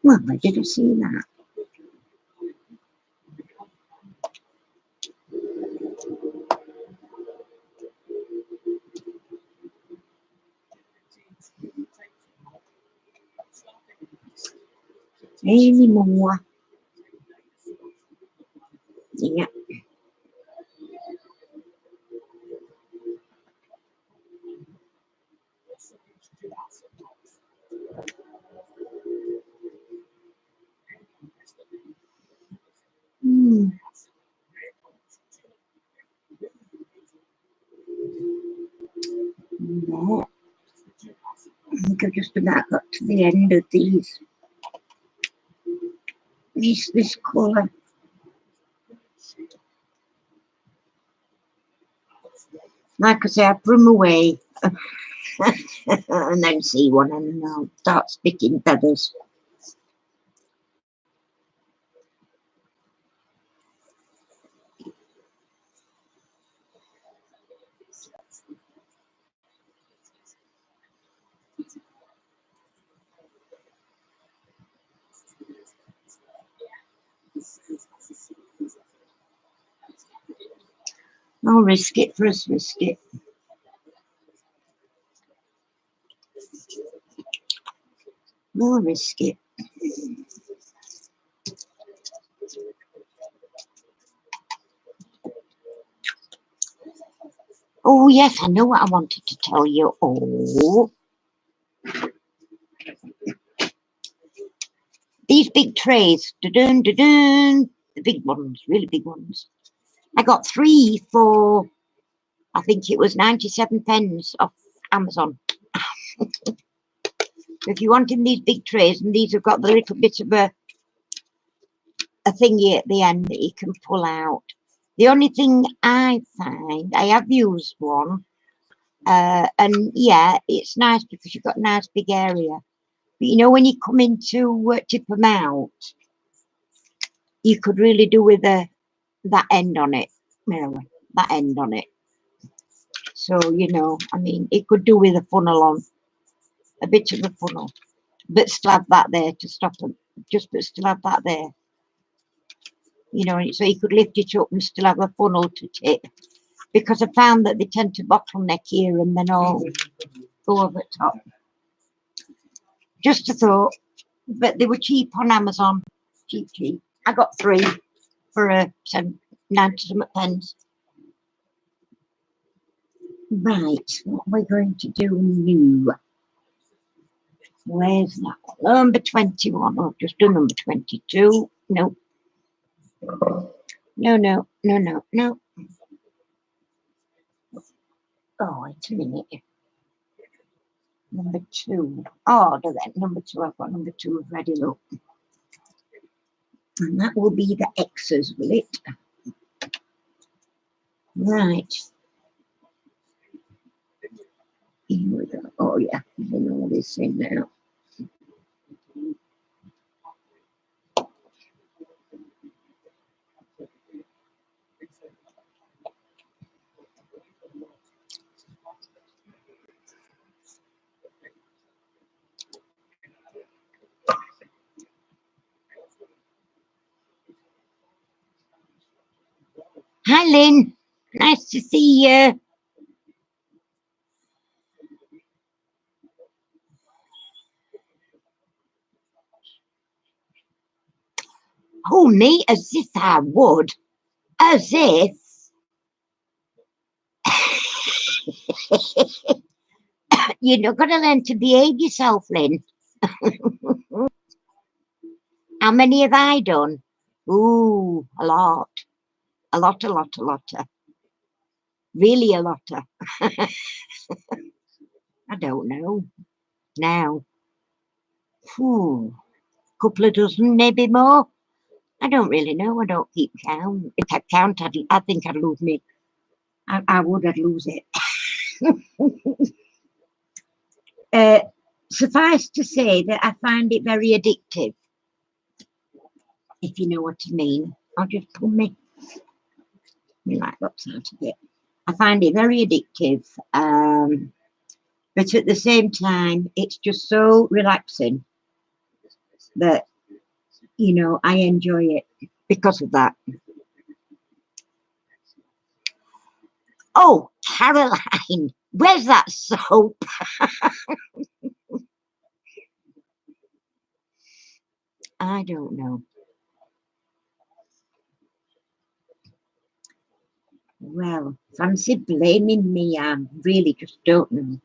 Well, where did I see that? Anymore. Yeah. Hmm. Yeah. I think I've just about got to the end of this colour. Like I say, I put them away and then see one and I'll start spitting feathers. I'll risk it for a risk. I'll risk it. Oh yes, I know what I wanted to tell you. Oh, these big trays, da-dun, da-dun, the big ones, really big ones. I got 3 for, I think it was 97 pence off Amazon. If you want in these big trays, and these have got the little bit of a thingy at the end that you can pull out. The only thing I find, I have used one, and yeah, it's nice because you've got a nice big area. But you know, when you come in to tip them out, you could really do with that end on it, that end on it. So, you know, I mean, it could do with a funnel on, a bit of a funnel, but still have that there to stop them. Just but still have that there. You know, so you could lift it up and still have a funnel to tip. Because I found that they tend to bottleneck here and then all go over top. Just a thought, but they were cheap on Amazon. Cheap. I got 3 for 90 pence. Right, what we're going to do new. Where's that one? Number 21. Oh, just do number 22. No. No. Oh, wait a minute. Number 2. Order then. Number 2. I've got number 2 ready, look. And that will be the X's, will it? Right. Here we go. Oh, yeah. Putting all this in now. Hi, Lynn. Nice to see you. Oh, me, as if I would. As if. You're not going to learn to behave yourself, Lynn. How many have I done? Ooh, a lot. A lot. Really a lot. I don't know. Now. Couple of dozen, maybe more. I don't really know. I don't keep count. If I count, I think I'd lose me. I would, I'd lose it. Suffice to say that I find it very addictive, if you know what I mean. I'll just pull my light box out of it. I find it very addictive, but at the same time, it's just so relaxing that, you know, I enjoy it because of that. Oh, Caroline, where's that soap? I don't know. Well, fancy blaming me. I really just don't know.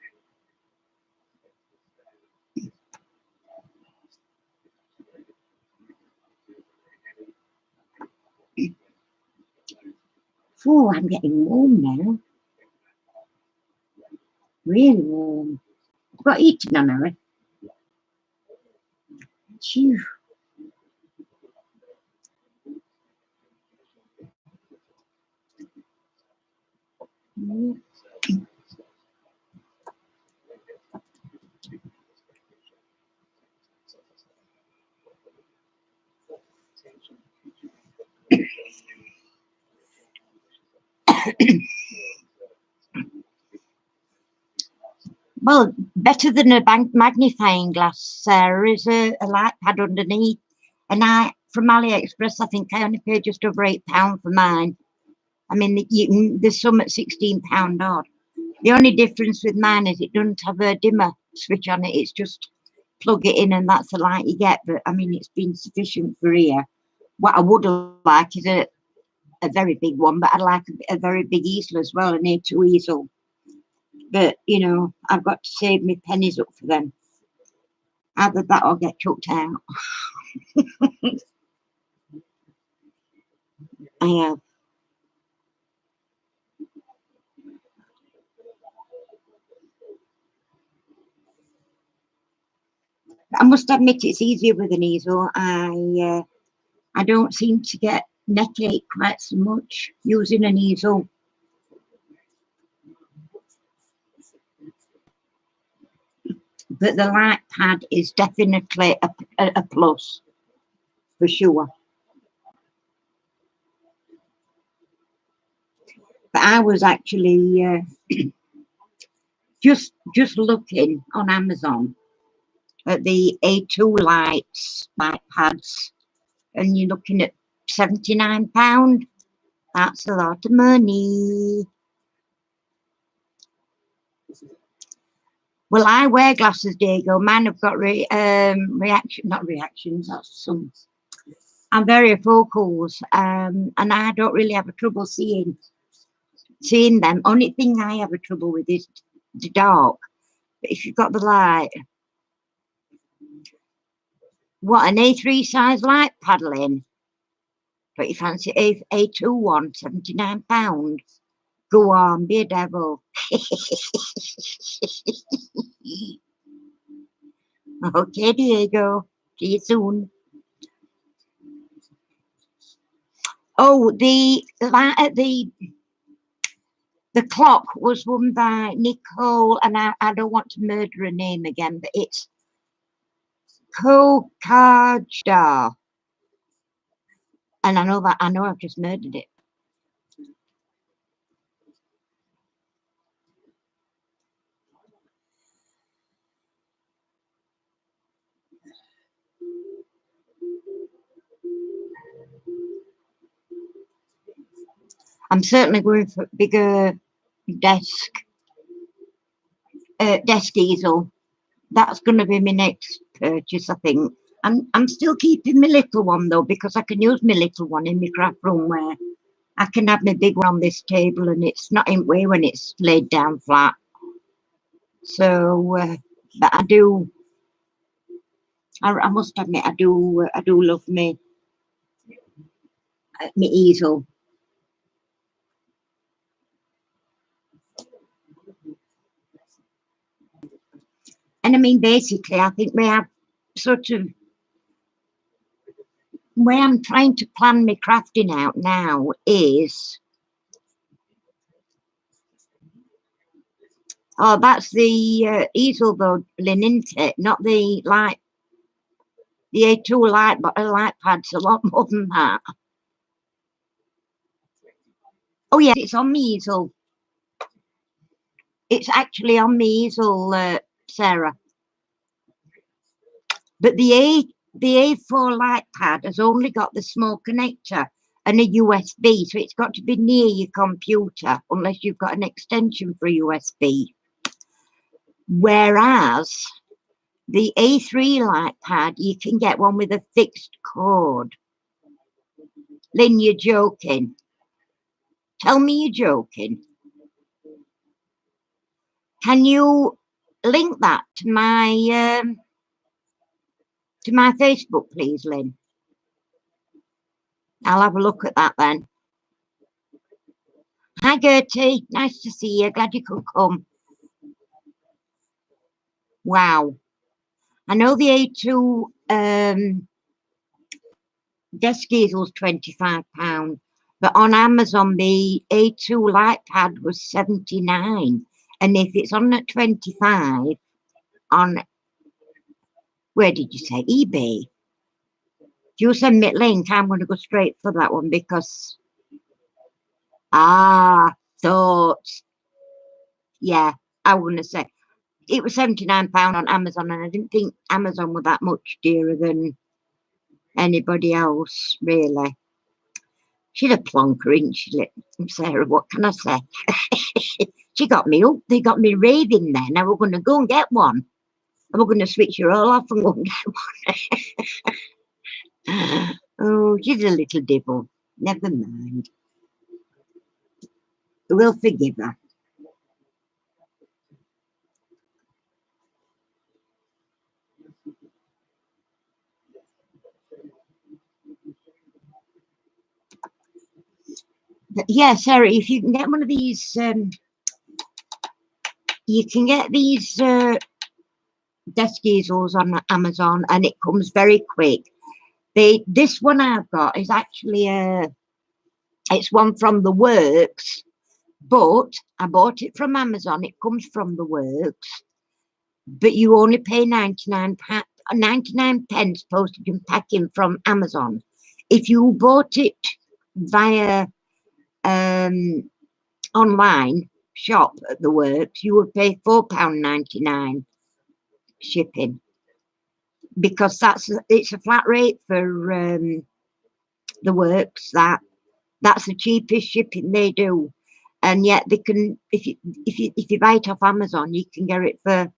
Oh, I'm getting warm now. Really warm. I've got heating on, have I? Phew. Well, better than a magnifying glass, Sarah, is a light pad underneath. And from AliExpress, I think I only paid just over £8 for mine. I mean, there's some at £16 odd. The only difference with mine is it doesn't have a dimmer switch on it. It's just plug it in and that's the light you get. But I mean, it's been sufficient for here. What I would like is a very big one, but I'd like a very big easel as well, an A2 easel. But, you know, I've got to save me pennies up for them. Either that or get chucked out. I have. I must admit it's easier with an easel. I don't seem to get neck ache quite so much using an easel. But the light pad is definitely a plus, for sure. But I was actually just looking on Amazon at the A2 light pads, and you're looking at £79. That's a lot of money. Well, I wear glasses, Diego. Mine have got not reactions. That's some. I'm varifocals, and I don't really have a trouble seeing them. Only thing I have a trouble with is the dark. But if you've got the light, what, an A3 size light paddling? But you fancy A2 one, £79. Go on, be a devil. Okay, Diego. See you soon. Oh, the clock was won by Nicole, and I don't want to murder her name again, but it's Kokajdar. And I know I've just murdered it. I'm certainly going for a bigger desk easel. That's going to be my next purchase, I think. I'm still keeping my little one though, because I can use my little one in my craft room where I can have my big one on this table and it's not in way when it's laid down flat. So, but I must admit, I do love my easel. And I mean, basically, I think we have sort of where I'm trying to plan my crafting out now is, oh, that's the easel though, Lynn, isn't it? Not the light, the A2 light, but a light pad's a lot more than that. Oh yeah, it's on the easel. It's actually on the easel, Sarah. But the A4 light pad has only got the small connector and a USB, so it's got to be near your computer unless you've got an extension for USB. Whereas the A3 light pad, you can get one with a fixed cord. Lynn, you're joking. Tell me you're joking. Can you link that to my Facebook, please, Lynn? I'll have a look at that then. Hi, Gertie. Nice to see you. Glad you could come. Wow. I know the A2 desk easel's £25, but on Amazon the A2 light pad was 79. And if it's on at 25 on, where did you say, eBay? If you send me a link, I'm going to go straight for that one because, thoughts. Yeah, I was going to say, it was £79 on Amazon, and I didn't think Amazon was that much dearer than anybody else, really. She's a plonker, isn't she, Sarah? What can I say? She got me up. They got me raving then. Now we're going to go and get one. And we're going to switch her all off and go and get one. Oh, she's a little devil. Never mind. We'll forgive her. But yeah, Sarah, if you can get one of these, you can get these desk easels on Amazon, and it comes very quick. This one I've got is actually it's one from the Works, but I bought it from Amazon. It comes from the Works, but you only pay 99 pence postage and packing from Amazon. If you bought it via online shop at the Works, you would pay £4.99 shipping, because it's a flat rate for the Works. That's the cheapest shipping they do, and yet they can, if you buy it off Amazon, you can get it for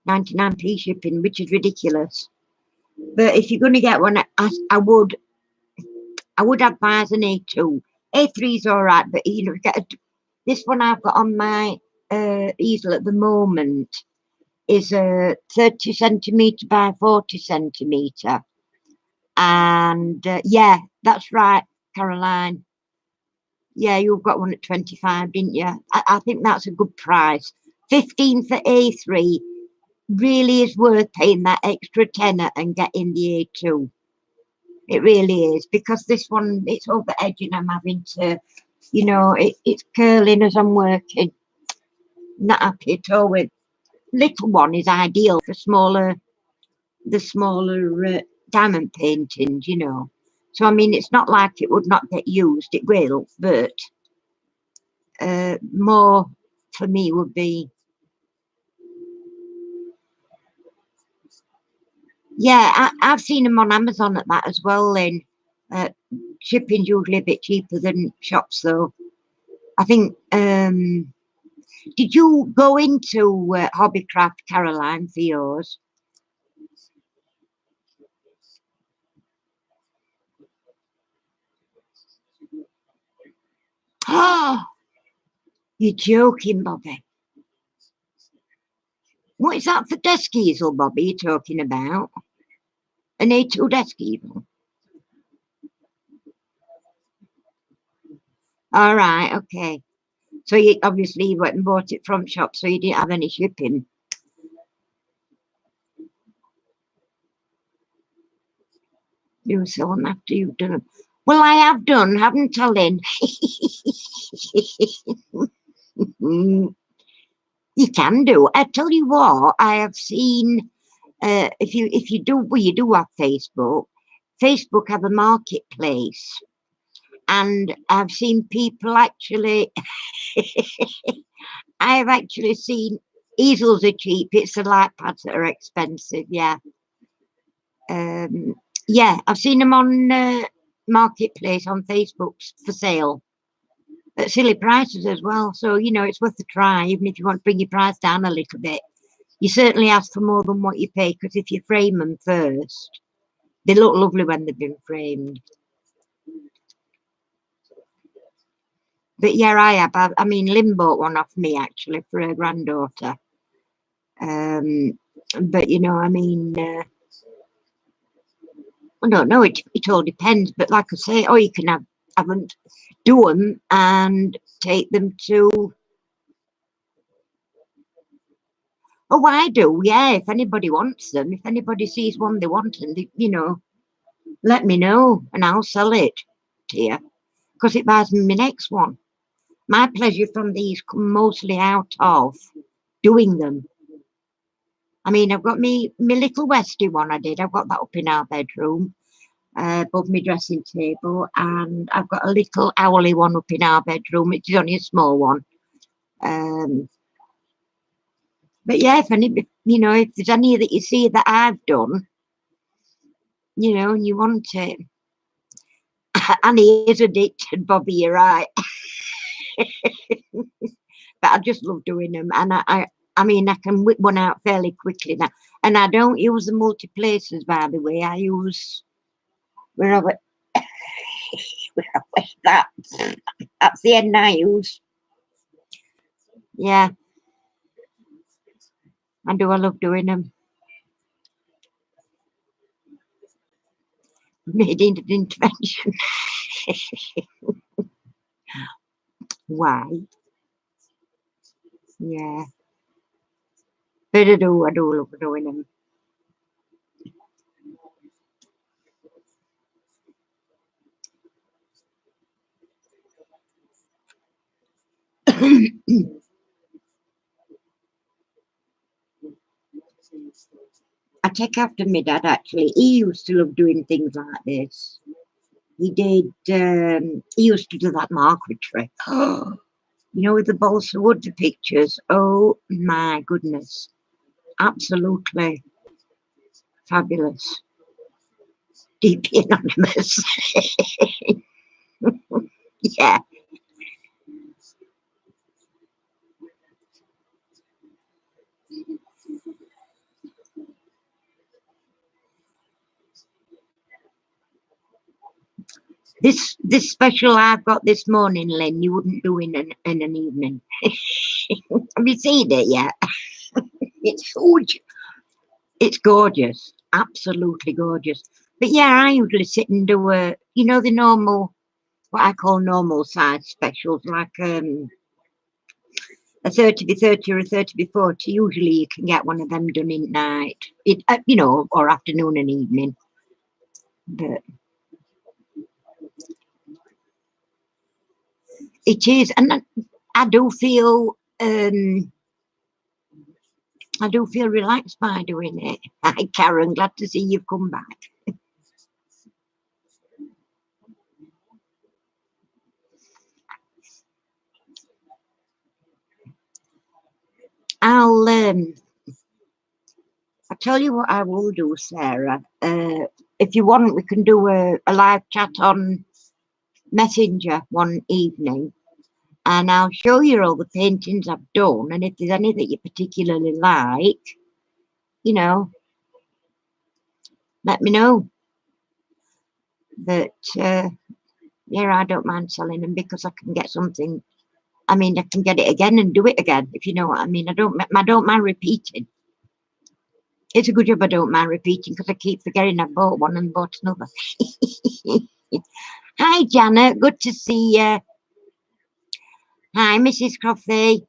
99p shipping, which is ridiculous. But if you're going to get one, I would advise an A2. A3's all right, but you know, this one I've got on my easel at the moment is a 30 centimetre by 40 centimetre. And yeah, that's right, Caroline. Yeah, you've got one at 25, didn't you? I think that's a good price. 15 for A3, really is worth paying that extra tenner and getting the A2. It really is, because this one, it's over edging. I'm having to, you know, it's curling as I'm working. Not happy at all with. Little one is ideal for the smaller diamond paintings, you know. So I mean, it's not like it would not get used. It will, but more for me would be, yeah. I've seen them on Amazon at that as well. Then shipping's usually a bit cheaper than shops, though. I think. Did you go into Hobbycraft, Caroline, for yours? Oh, you're joking, Bobby. What is that for desk easel, Bobby, you're talking about? An A2 desk easel? All right, okay. So you obviously went and bought it from shop, so you didn't have any shipping. You sell them after you've done them. Well, I have done, haven't I, Lynn? You can do. I tell you what, I have seen. If you do, well, you do have Facebook. Facebook have a marketplace, and I've seen people actually. I have actually seen easels are cheap. It's the light pads that are expensive. Yeah. Um, yeah, I've seen them on marketplace on Facebook for sale at silly prices as well. So you know it's worth a try, even if you want to bring your price down a little bit. You certainly ask for more than what you pay, because if you frame them first, they look lovely when they've been framed. But yeah, I have. I mean, Lynn bought one off me actually for her granddaughter. But you know, I mean, I don't know. It all depends. But like I say, or you can have them, do them, and take them to. Oh, I do. Yeah, if anybody wants them, if anybody sees one they want, and they, you know, let me know, and I'll sell it to you, because it buys me my next one. My pleasure from these come mostly out of doing them. I mean, I've got me little Westie one I did. I've got that up in our bedroom, above my dressing table, and I've got a little owly one up in our bedroom, which is only a small one. Um, but yeah, if any, you know, if there's any that you see that I've done, you know, and you want it, Annie is addicted, Bobby. You're right, but I just love doing them, and I mean, I can whip one out fairly quickly now, and I don't use the multi places, by the way. I use wherever that. That's the end I use. Yeah, I do. I love doing them. Made into intervention. Why? Yeah, but I do love doing them. I take after my dad actually. He used to love doing things like this. He did. He used to do that marquetry. You know, with the balsa wood pictures. Oh my goodness, absolutely fabulous. Deeply anonymous. Yeah. This special I've got this morning, Lynn, you wouldn't do in an evening. Have you seen it yet? It's huge. It's gorgeous. Absolutely gorgeous. But yeah, I usually sit and do you know, the normal, what I call normal size specials, like a 30 by 30 or a 30 by 40, usually you can get one of them done in night, you know, or afternoon and evening. But it is, and I do feel relaxed by doing it. Hi, Karen, glad to see you've come back. I'll tell you what I will do, Sarah. If you want, we can do a live chat on Messenger one evening, and I'll show you all the paintings I've done, and if there's any that you particularly like, you know, let me know. But yeah, I don't mind selling them because I can get something. I mean, I can get it again and do it again, if you know what I mean. I don't mind repeating. It's a good job I don't mind repeating because I keep forgetting I bought one and bought another. Hi, Janet. Good to see you. Hi, Mrs. Coffee.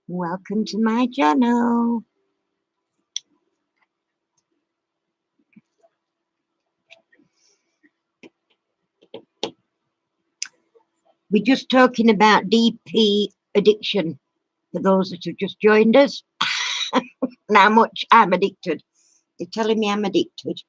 Welcome to my channel. We're just talking about DP addiction for those that have just joined us and how much I'm addicted. You're telling me I'm addicted.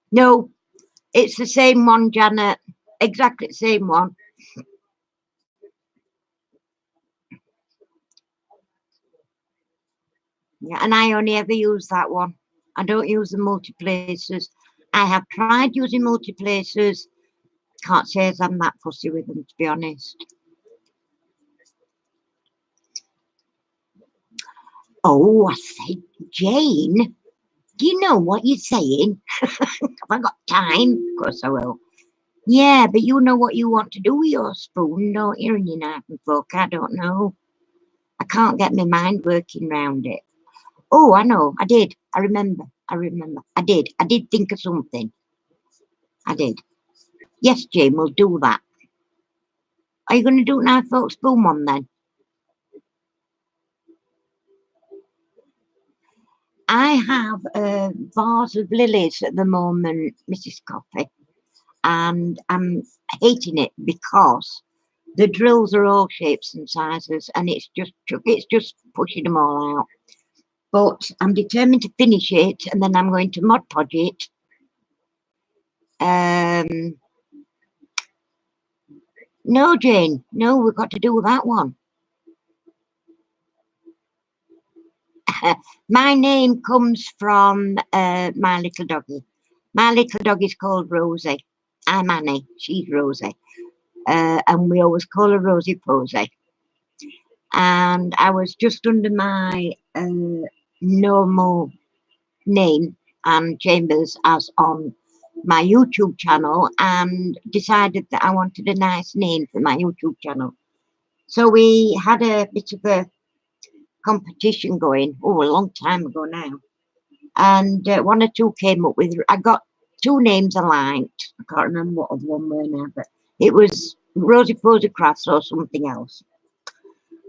No, it's the same one, Janet. Exactly the same one. Yeah, and I only ever use that one. I don't use the multiplaces. I have tried using multiplaces. Can't say as I'm that fussy with them, to be honest. Oh, I said, Jane, do you know what you're saying? Have I got time? Of course I will. Yeah, but you know what you want to do with your spoon, don't you? And your knife and fork, I don't know. I can't get my mind working round it. Oh, I know, I did. I remember. I did. I did think of something. I did. Yes, Jane, we'll do that. Are you going to do knife, fork, spoon one then? I have a vase of lilies at the moment, Mrs. Coffee, and I'm hating it because the drills are all shapes and sizes, and it's just pushing them all out. But I'm determined to finish it, and then I'm going to Mod Podge it. No, Jane, no, we've got to do that one. My name comes from my little doggy. My little dog is called Rosie. I'm Annie. She's Rosie. And we always call her Rosie Posey. And I was just under my normal name and Chambers as on my YouTube channel, and decided that I wanted a nice name for my YouTube channel. So we had a bit of a competition going, a long time ago now. And one or two came up with, I got two names I liked. I can't remember what other one were now, but it was Rosie Posey Crafts or something else.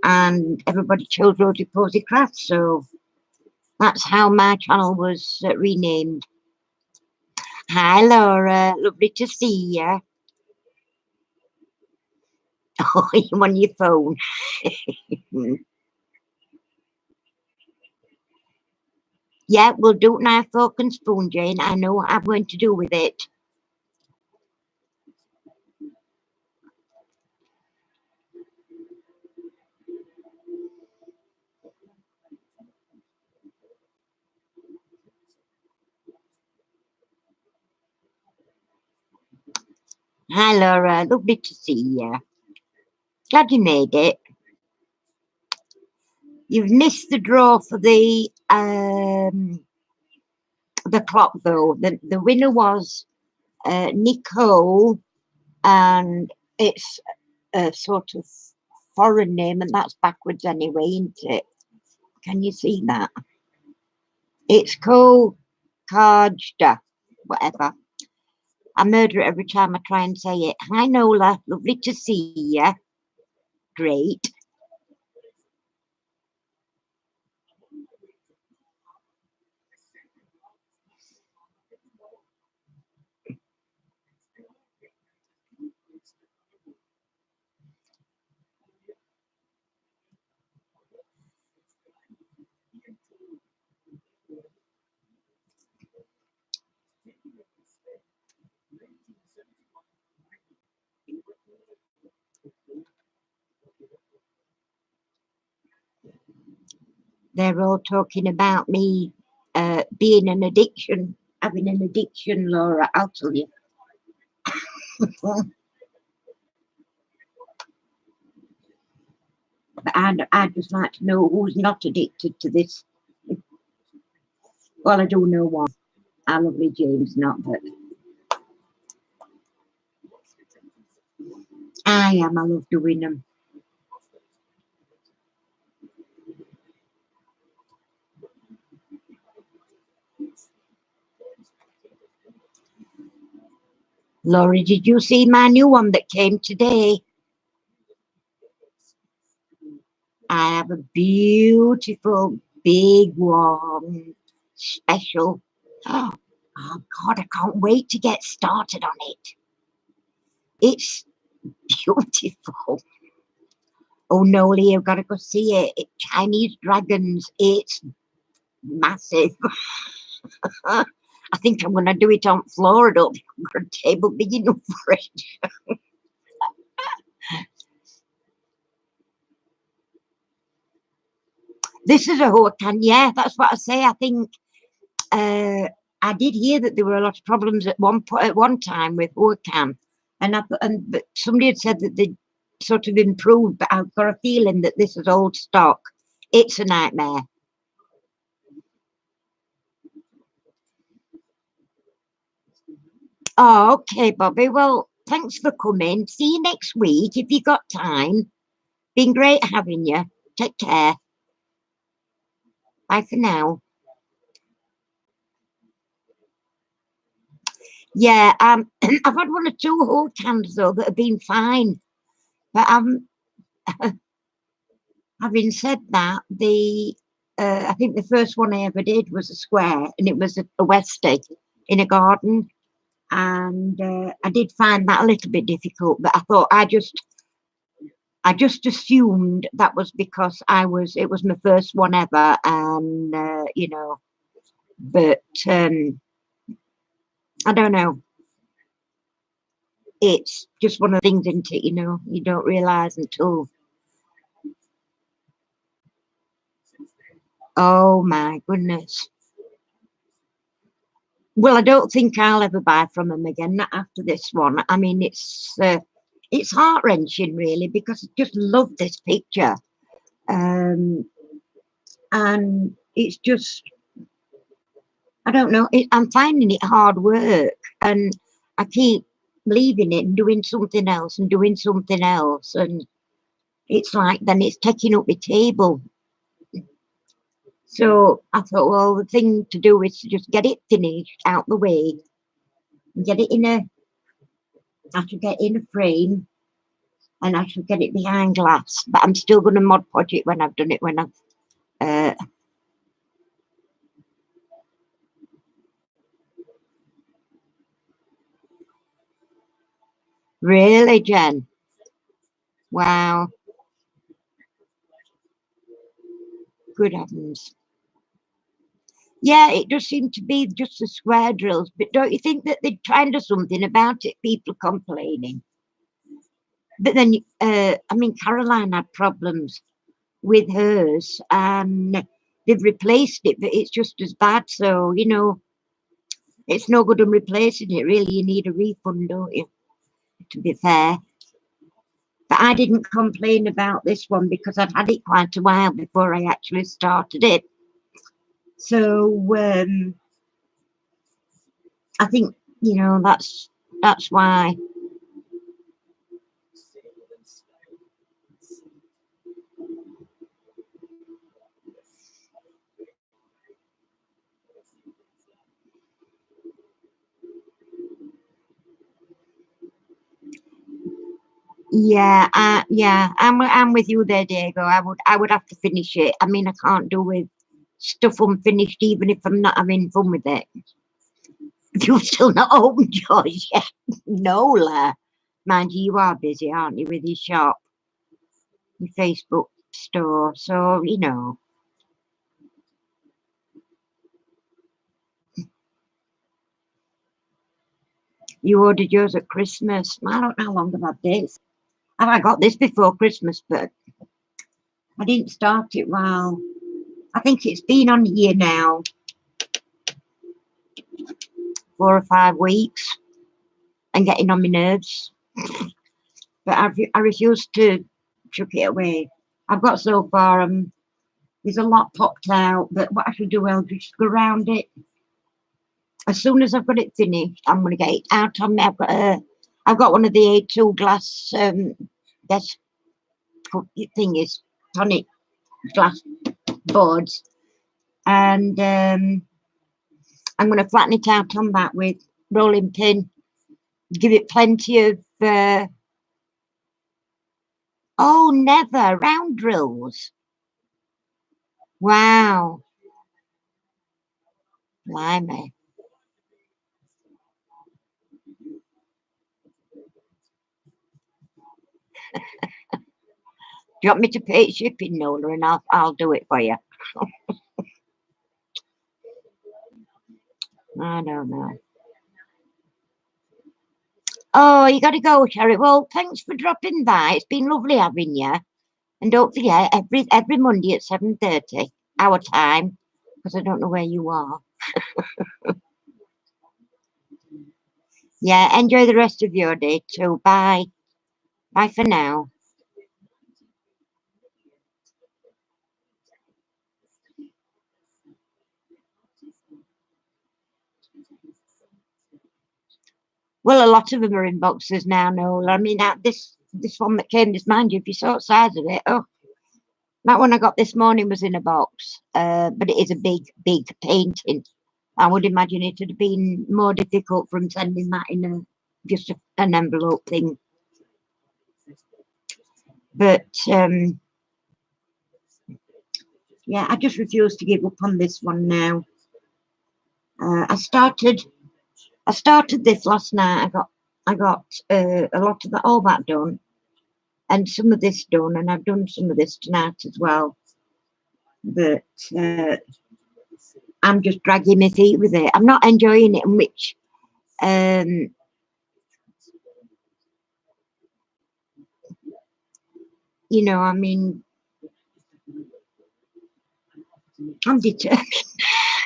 And everybody chose Rosie Posey Crafts, so that's how my channel was renamed. Hi, Laura. Lovely to see you. Oh, you're on your phone. Yeah, we'll do it now, fork and spoon, Jane. I know what I'm going to do with it. Hi, Laura. Lovely to see you. Glad you made it. You've missed the draw for the clock, though. The winner was Nicole, and it's a sort of foreign name, and that's backwards anyway, isn't it? Can you see that? It's called Kajda, whatever. I murder it every time I try and say it. Hi, Nola. Lovely to see you. Great. They're all talking about me being an addiction, having an addiction, Laura. I'll tell you. But I'd just like to know who's not addicted to this. Well, I do know one. Our lovely James not, but I am. I love doing them. Laurie, did you see my new one that came today? I have a beautiful, big one, special. Oh, oh God, I can't wait to get started on it. It's beautiful. Oh no, Lee, I've got to go see it. Chinese dragons. It's massive. I think I'm going to do it on floor. I don't think I've got a table big enough for it. This is a Hokan, yeah, that's what I say. I think I did hear that there were a lot of problems at one time with Hokan, but somebody had said that they sort of improved. But I've got a feeling that this is old stock. It's a nightmare. Oh, okay, Bobby. Well, thanks for coming. See you next week if you got time. Been great having you. Take care. Bye for now. Yeah, I've had one or two whole cans though that have been fine. But having said that, the I think the first one I ever did was a square, and it was a Westie in a garden, and I did find that a little bit difficult. But I thought I just assumed that was because it was my first one ever, and but I don't know. It's just one of the things, isn't it? You don't realize until, oh my goodness. Well, I don't think I'll ever buy from them again, not after this one. I mean, it's heart wrenching, really, because I just love this picture, um, and it's just I don't know. I'm finding it hard work, and I keep leaving it and doing something else and doing something else, and it's like then it's taking up my table. So I thought, well, the thing to do is to just get it finished out the way, and get it in a. I should get in a frame, and I should get it behind glass. But I'm still going to Mod Podge it when I've done it. When I've uh, really, Jen. Wow, good heavens. Yeah, it does seem to be just the square drills, but don't you think that they'd try and do something about it? People complaining. But then, I mean, Caroline had problems with hers and they've replaced it, but it's just as bad. So, you know, it's no good in replacing it, really. You need a refund, don't you? To be fair. But I didn't complain about this one because I'd had it quite a while before I actually started it. So I think, you know, that's why. Yeah, I'm with you there, Diego. I would have to finish it. I mean, I can't do with stuff unfinished, even if I'm not having fun with it. You're still not open, George, yet. Nola. Mind you, you are busy, aren't you, with your shop, your Facebook store. So, you know, you ordered yours at Christmas. I don't know how long I've had this. Have I got this before Christmas? But I didn't start it while. I think it's been on here now 4 or 5 weeks and getting on my nerves. But I refuse to chuck it away. I've got so far. There's a lot popped out, but what I should do, I'll just go around it. As soon as I've got it finished, I'm going to get it out on me. I've got one of the A2 glass desk thingies, tonic glass boards, and I'm going to flatten it out on that with rolling pin. Give it plenty of. Oh, never round drills. Wow, blimey. Do you want me to pay shipping, Nola, and I'll do it for you? I don't know. Oh, you got to go, Sherry. Well, thanks for dropping by. It's been lovely having you. And don't forget, every Monday at 7:30 our time, because I don't know where you are. Yeah, enjoy the rest of your day too. Bye. Bye for now. Well, a lot of them are in boxes now, Noel. I mean, this one that came, just mind you, if you saw the size of it, oh, that one I got this morning was in a box. But it is a big, big painting. I would imagine it would have been more difficult from sending that in an envelope thing. But yeah, I just refuse to give up on this one now. I started this last night. I got a lot of all that done and some of this done, and I've done some of this tonight as well. But I'm just dragging my feet with it. I'm not enjoying it, which um, I mean, I'm determined.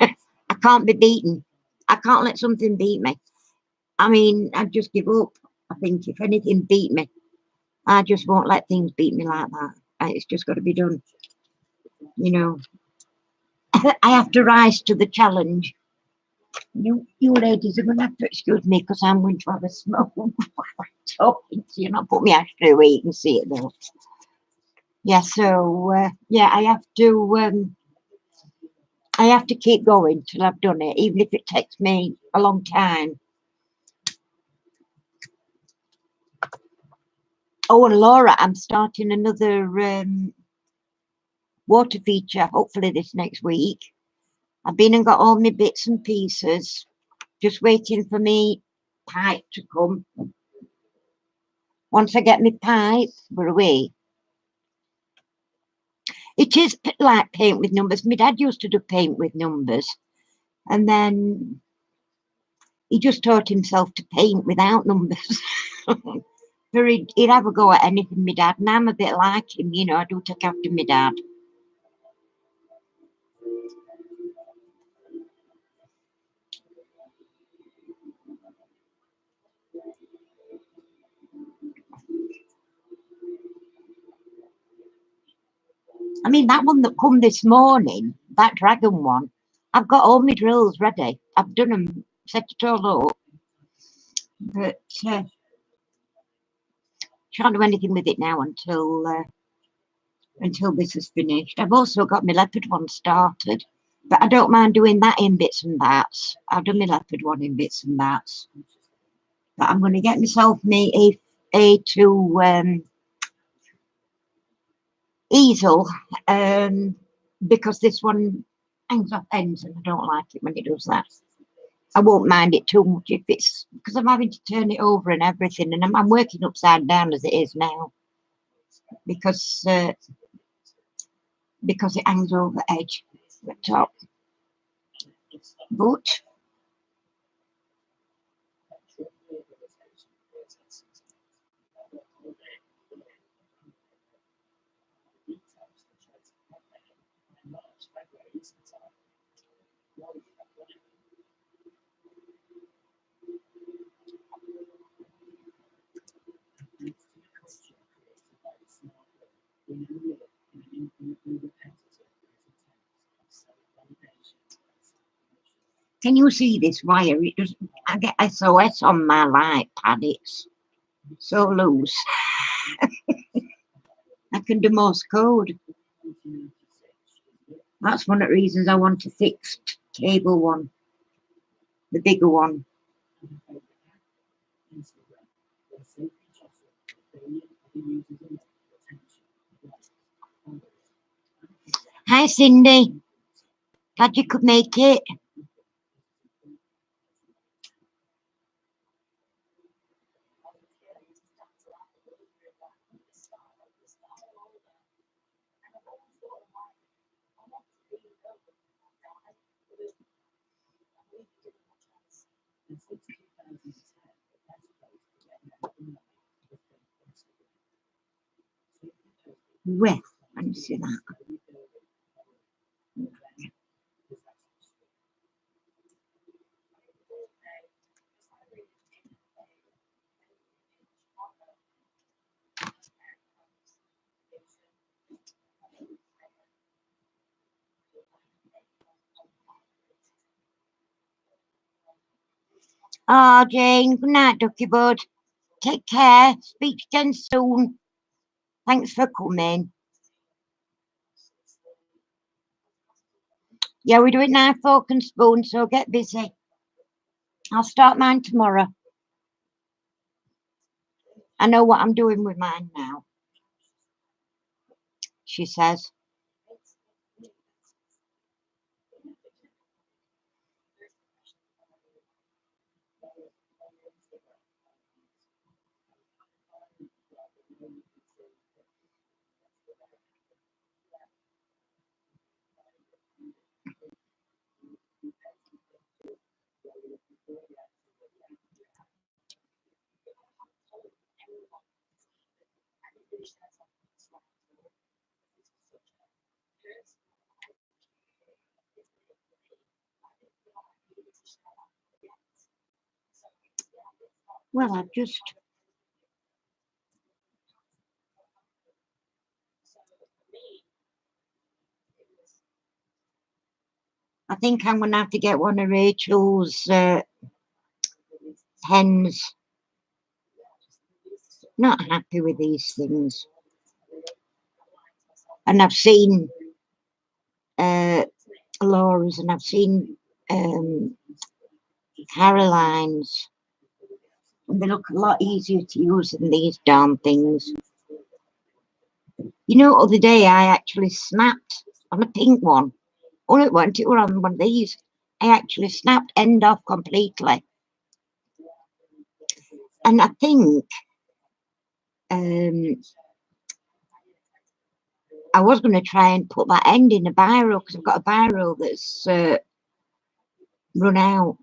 I can't be beaten. I can't let something beat me. I mean, I'd just give up. I think if anything beat me, I just won't let things beat me like that. It's just got to be done. You know, I have to rise to the challenge. You ladies are going to have to excuse me because I'm going to have a smoke while I'm talking to you. Not put me actually away. You can see it though. Yeah. So yeah, I have to keep going till I've done it, even if it takes me a long time. Oh, and Laura, I'm starting another water feature. Hopefully this next week. I've been and got all my bits and pieces. Just waiting for me pipe to come. Once I get my pipe, we're away. It is like paint with numbers. My dad used to do paint with numbers, And then he just taught himself to paint without numbers. For he'd have a go at anything, my dad, and I'm a bit like him, you know, I do take after my dad. I mean, that one that come this morning, that dragon one, I've got all my drills ready. I've done them, set it all up, but can't do anything with it now until this is finished. I've also got my leopard one started, but I don't mind doing that in bits and bats. I'll do my leopard one in bits and bats. But I'm going to get myself my A2 easel because this one hangs off ends and I don't like it when it does that. I won't mind it too much if it's because I'm having to turn it over and everything, and I'm working upside down as it is now because it hangs over edge at the top. But can you see this wire? It does. I get SOS on my light pad. It's so loose. I can do Morse code. That's one of the reasons I want a fixed cable one, the bigger one. Hi, Cindy. Glad you could make it. Well, let me see that. Oh, Jane, good night, ducky bud. Take care. Speak again soon. Thanks for coming. Yeah, we're doing knife, fork and spoon, so get busy. I'll start mine tomorrow. I know what I'm doing with mine now, she says. Well, I think I'm going to have to get one of Rachel's hens. Not happy with these things. And I've seen Laura's and I've seen Caroline's. And they look a lot easier to use than these darn things. You know, other day I actually snapped on a pink one. Oh, it weren't, it were on one of these. I actually snapped end off completely. And I think I was going to try and put that end in a biro because I've got a biro that's run out,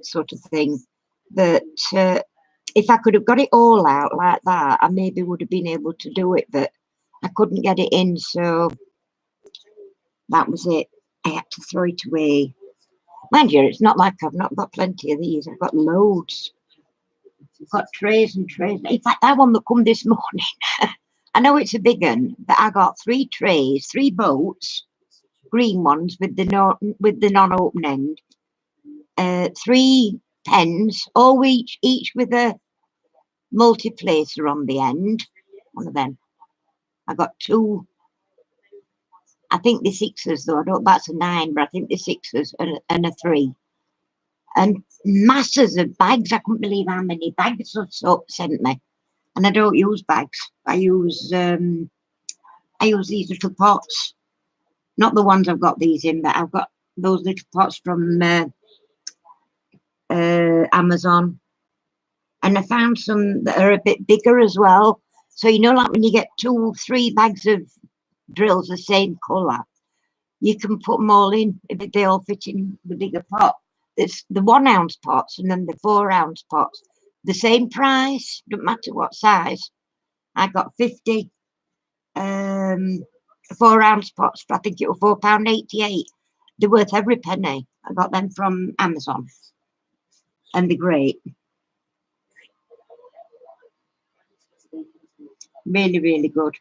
sort of thing. But if I could have got it all out like that, I maybe would have been able to do it, but I couldn't get it in, so that was it. I had to throw it away. Mind you, it's not like I've not got plenty of these. I've got loads. I've got trays and trays. In fact, that one that come this morning, I know it's a big one, but I got 3 trays, 3 boats, green ones with the non-open end, 3 pens, all each with a multiplacer on the end. One of them. I got 2. I think the 6s though. I don't. That's a 9, but I think the 6s and a 3. And masses of bags. I couldn't believe how many bags soap sent me. And I don't use bags. I use these little pots. Not the ones I've got these in, but I've got those little pots from Amazon. And I found some that are a bit bigger as well. So you know, like when you get 2, 3 bags of drills the same colour, you can put them all in if they all fit in the bigger pot. There's the 1 ounce pots and then the 4 ounce pots. The same price, don't matter what size. I got 50 4 ounce pots. I think it was £4.88. They're worth every penny. I got them from Amazon, and they're great. Really, really good.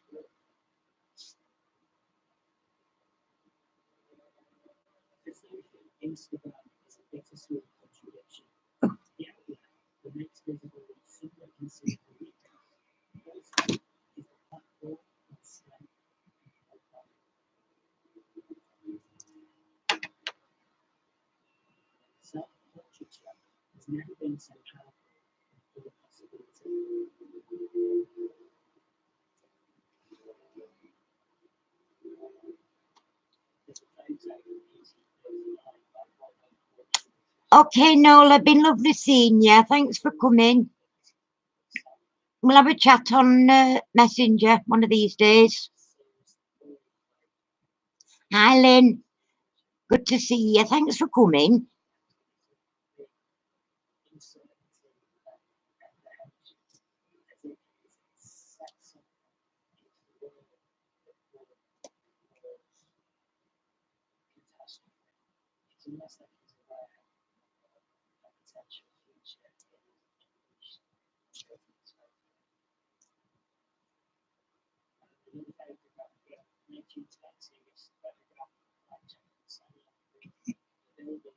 Okay, Nola, been lovely seeing you. Thanks for coming. We'll have a chat on Messenger one of these days. Hi, Lynn. Good to see you. Thanks for coming.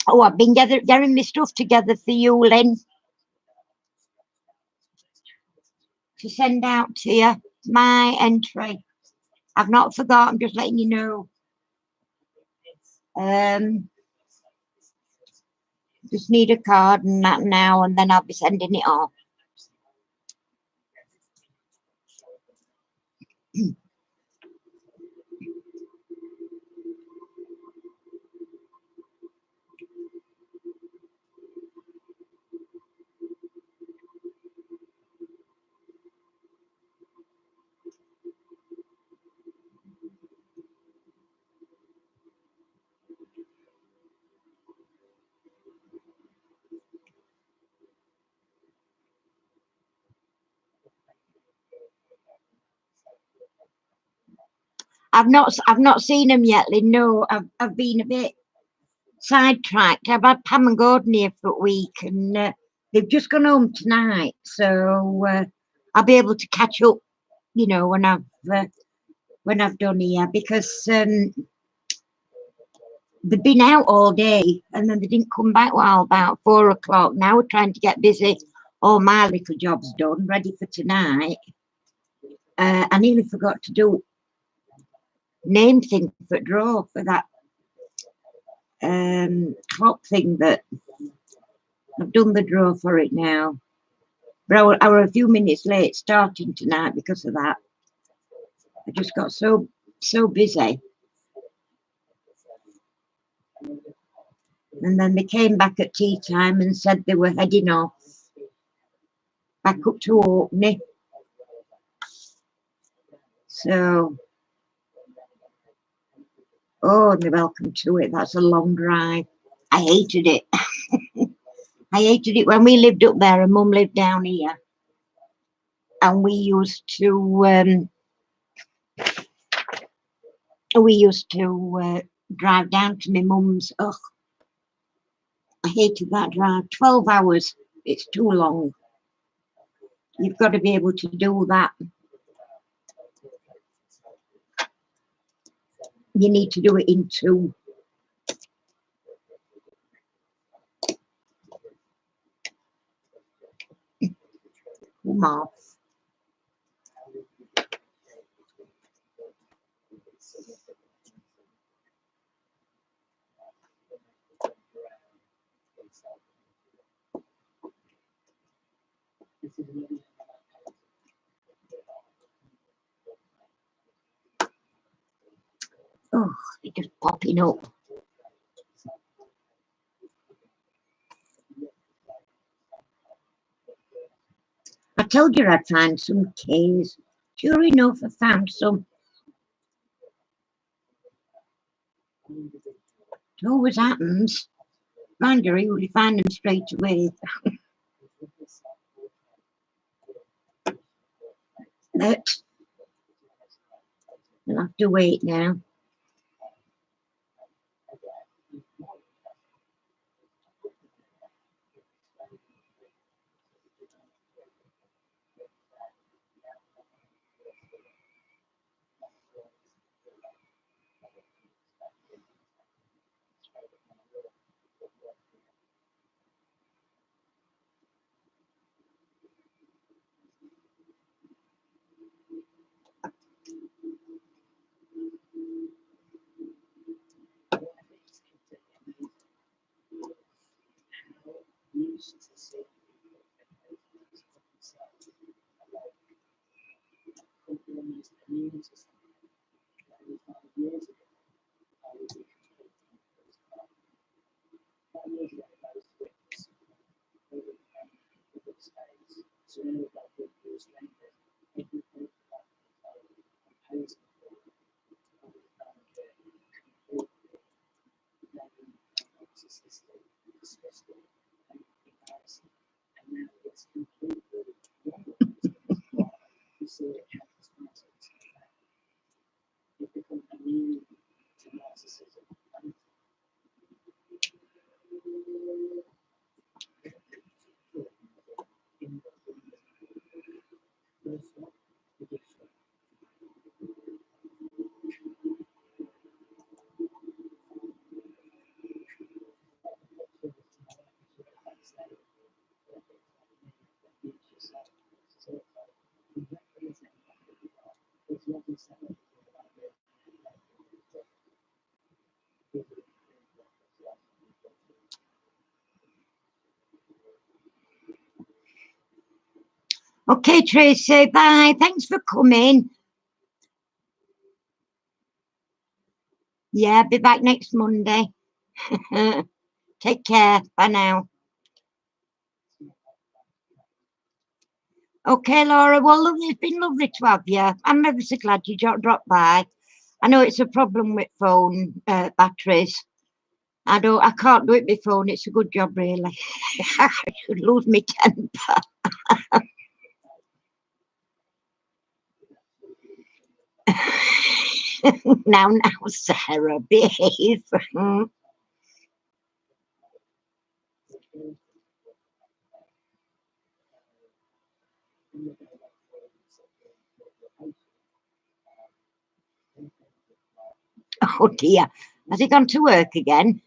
Oh, I've been getting my stuff together for you, Lynn, to send out to you. My entry. I've not forgotten, just letting you know. Just need a card and that now, and then I'll be sending it off. I've not seen them yet, Lynn. No, I've been a bit sidetracked. I've had Pam and Gordon here for a week, and they've just gone home tonight, so I'll be able to catch up, you know, when I've done here, because they've been out all day, and then they didn't come back well about 4 o'clock. Now we're trying to get busy. All my little jobs done, ready for tonight. I nearly forgot to do name thing for draw for that clock thing, but I've done the draw for it now. But I were a few minutes late starting tonight because of that. I just got so busy. And then they came back at tea time and said they were heading off back up to Orkney. So, oh, they're welcome to it. That's a long drive. I hated it. I hated it when we lived up there and Mum lived down here. And we used to drive down to my mum's. Ugh, I hated that drive. 12 hours. It's too long. You've got to be able to do that. You need to do it in two. Come off. Oh, it's just popping up. I told you I'd find some K's. Sure enough, I found some. It always happens. Mind you, you find them straight away. But I'll have to wait now. Okay, Tracy, bye. Thanks for coming. Yeah, be back next Monday. Take care. Bye now. Okay, Laura. Well, lovely. It's been lovely to have you. I'm ever so glad you dropped by. I know it's a problem with phone batteries. I can't do it with phone. It's a good job, really. I should lose my temper. now, Sarah, behave. Oh dear. Has he gone to work again?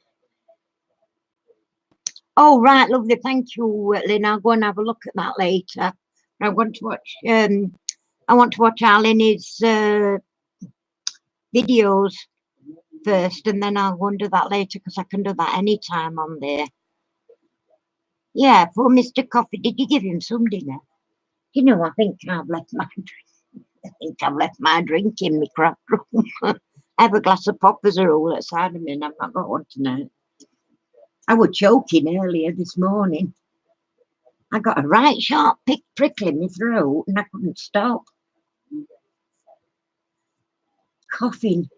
Oh right, lovely. Thank you, Lynn. I'll go and have a look at that later. I want to watch. I want to watch Aline's videos first, and then I'll go and do that later because I can do that anytime on there. Yeah, poor Mr. Coffee. Did you give him some dinner? You know, I think I've left my drink. I think I've left my drink in my craft room. I have a glass of poppers are all outside of me, and I've not got one tonight. I was choking earlier this morning. I got a right sharp prickle in my throat, and I couldn't stop coughing.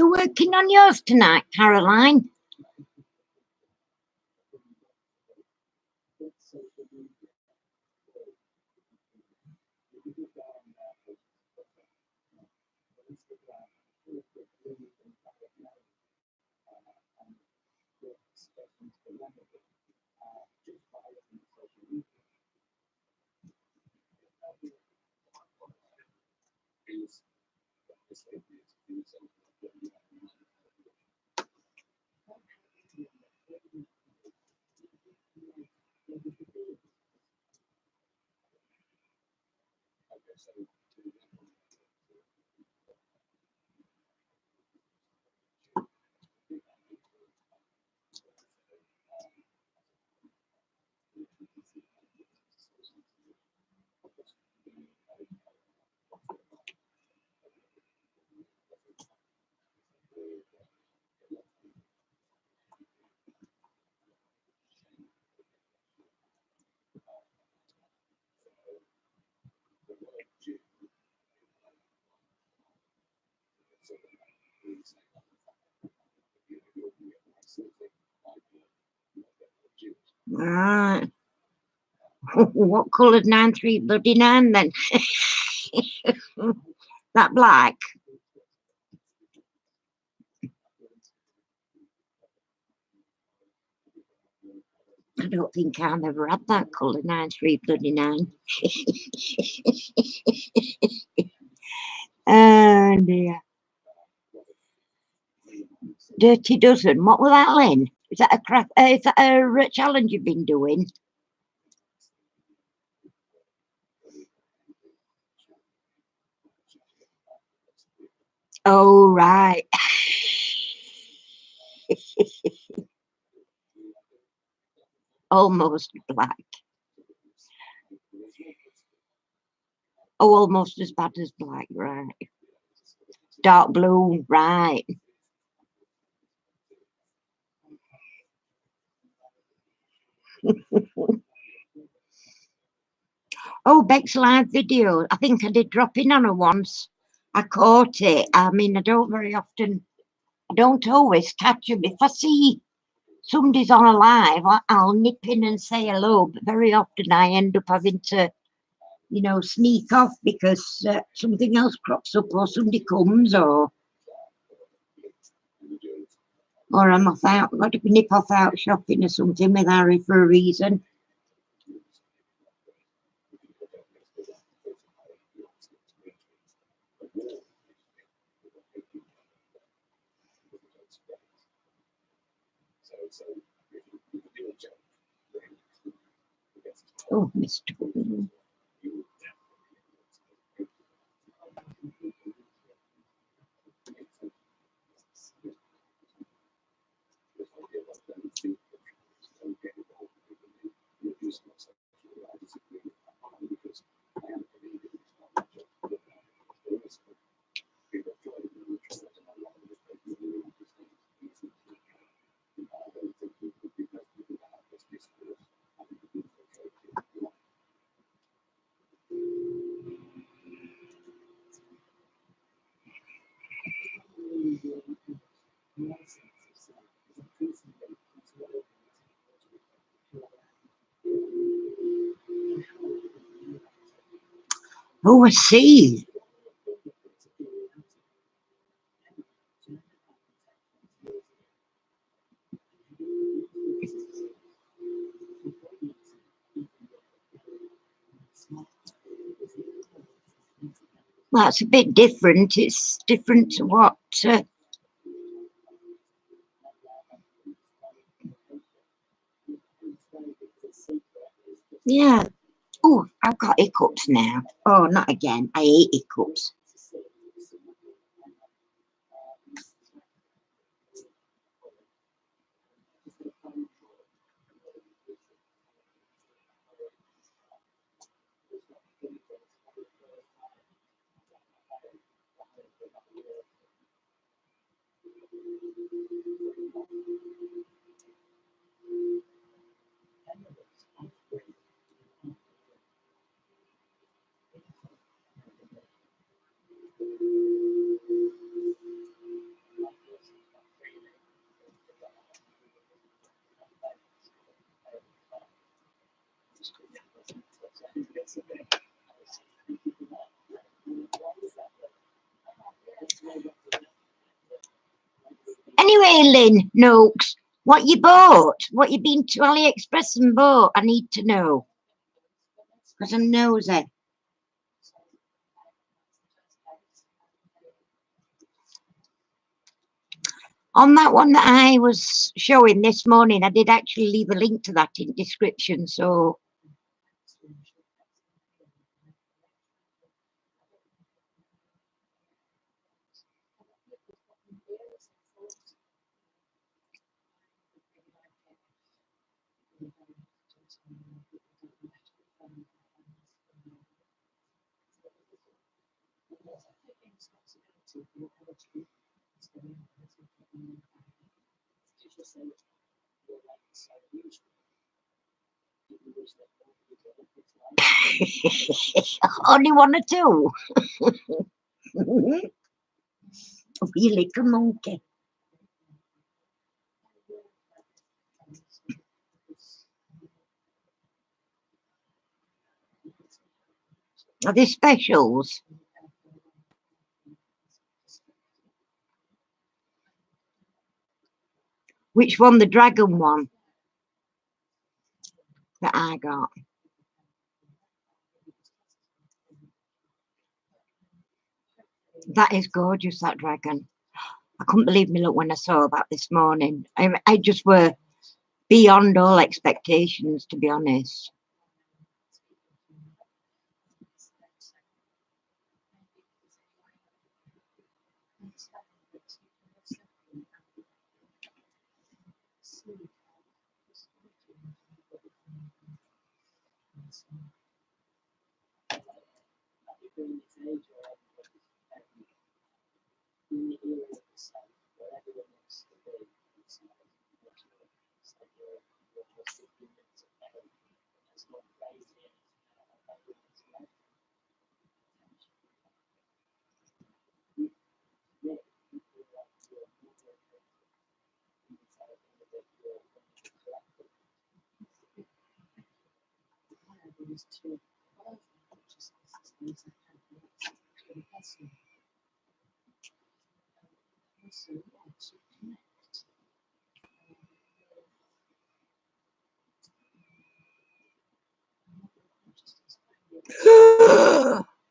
you working on yours tonight, Caroline? Right. What coloured 93 then? That black? I don't think I've ever had that colour 93. Oh dear. Dirty Dozen. What was that, Lynn? Is that a challenge you've been doing? Oh, right. Almost black. Oh, almost as bad as black, right. Dark blue, right. Oh, Beck's live video. I think I did drop in on her once. I caught it. I mean, I don't very often, I don't always catch them. If I see somebody's on a live, I'll nip in and say hello, but very often I end up having to, you know, sneak off because something else crops up or somebody comes or I'm off out, got to nip off out shopping or something with Harry for a reason. Oh, Mr. Oh, I see. Well, it's a bit different. It's different to what. Yeah. Oh, I've got hiccups now. Oh, not again. I hate hiccups. Anyway, Lynn Noakes, what you bought? What you been to AliExpress and bought? I need to know. Because I'm nosy. On that one that I was showing this morning, I did actually leave a link to that in description. So only one or two. You little monkey. Are they specials? Which one? The dragon one that I got. That is gorgeous, that dragon. I couldn't believe me look when I saw that this morning. I just were beyond all expectations, to be honest.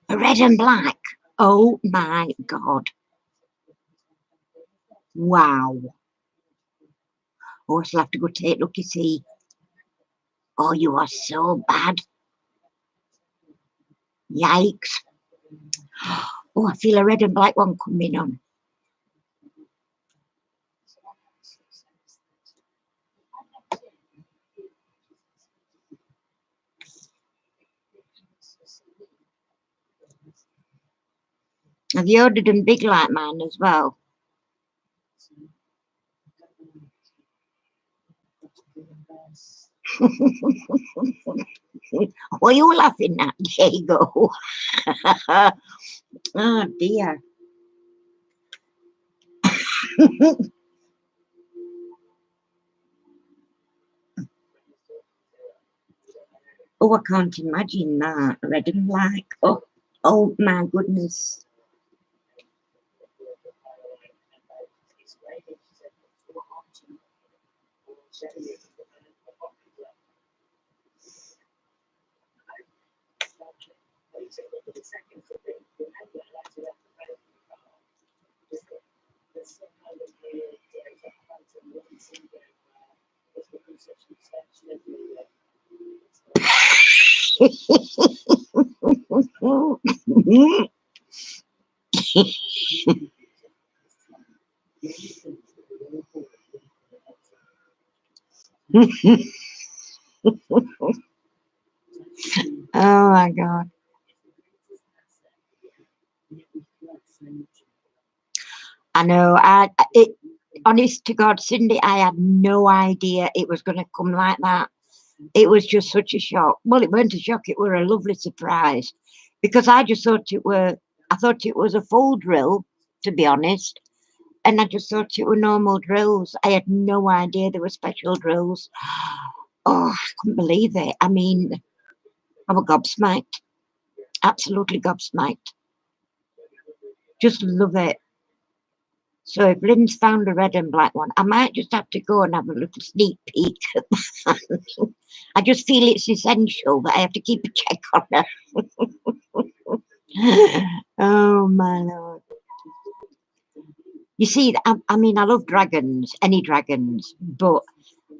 Red and black. Oh my God. Wow. Oh, I shall have to go take a look, you see. Oh, you are so bad. Yikes. Oh, I feel a red and black one coming on. Have you ordered them big like mine as well? What are you laughing at, Diego? Oh dear. Oh, I can't imagine that. Red and black. Oh, oh my goodness. Oh my God. I know. Honest to God, Cindy, I had no idea it was going to come like that. It was just such a shock. Well, it weren't a shock. It were a lovely surprise because I just thought I thought it was a full drill, to be honest. And I just thought it were normal drills. I had no idea there were special drills. Oh, I couldn't believe it. I mean, I was gobsmacked, absolutely gobsmacked. Just love it. So if Lynn's found a red and black one, I might just have to go and have a little sneak peek at that. I just feel it's essential that I have to keep a check on her. Oh my lord. You see, I mean, I love dragons, any dragons, but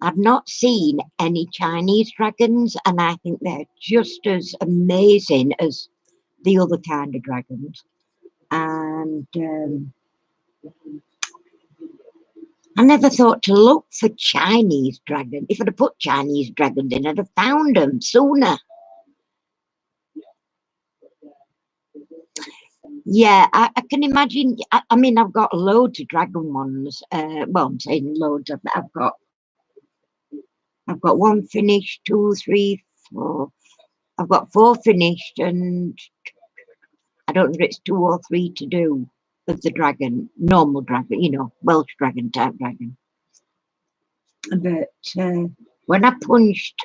I've not seen any Chinese dragons, and I think they're just as amazing as the other kind of dragons. And I never thought to look for Chinese dragon. If I'd have put Chinese dragons in, I'd have found them sooner. Yeah, I can imagine. I mean, I've got loads of dragon ones. Well, I'm saying loads. I've got one finished, two, three, four. I've got four finished, and I don't know if it's two or three to do of the dragon, normal dragon, you know, Welsh dragon type dragon. But when I punched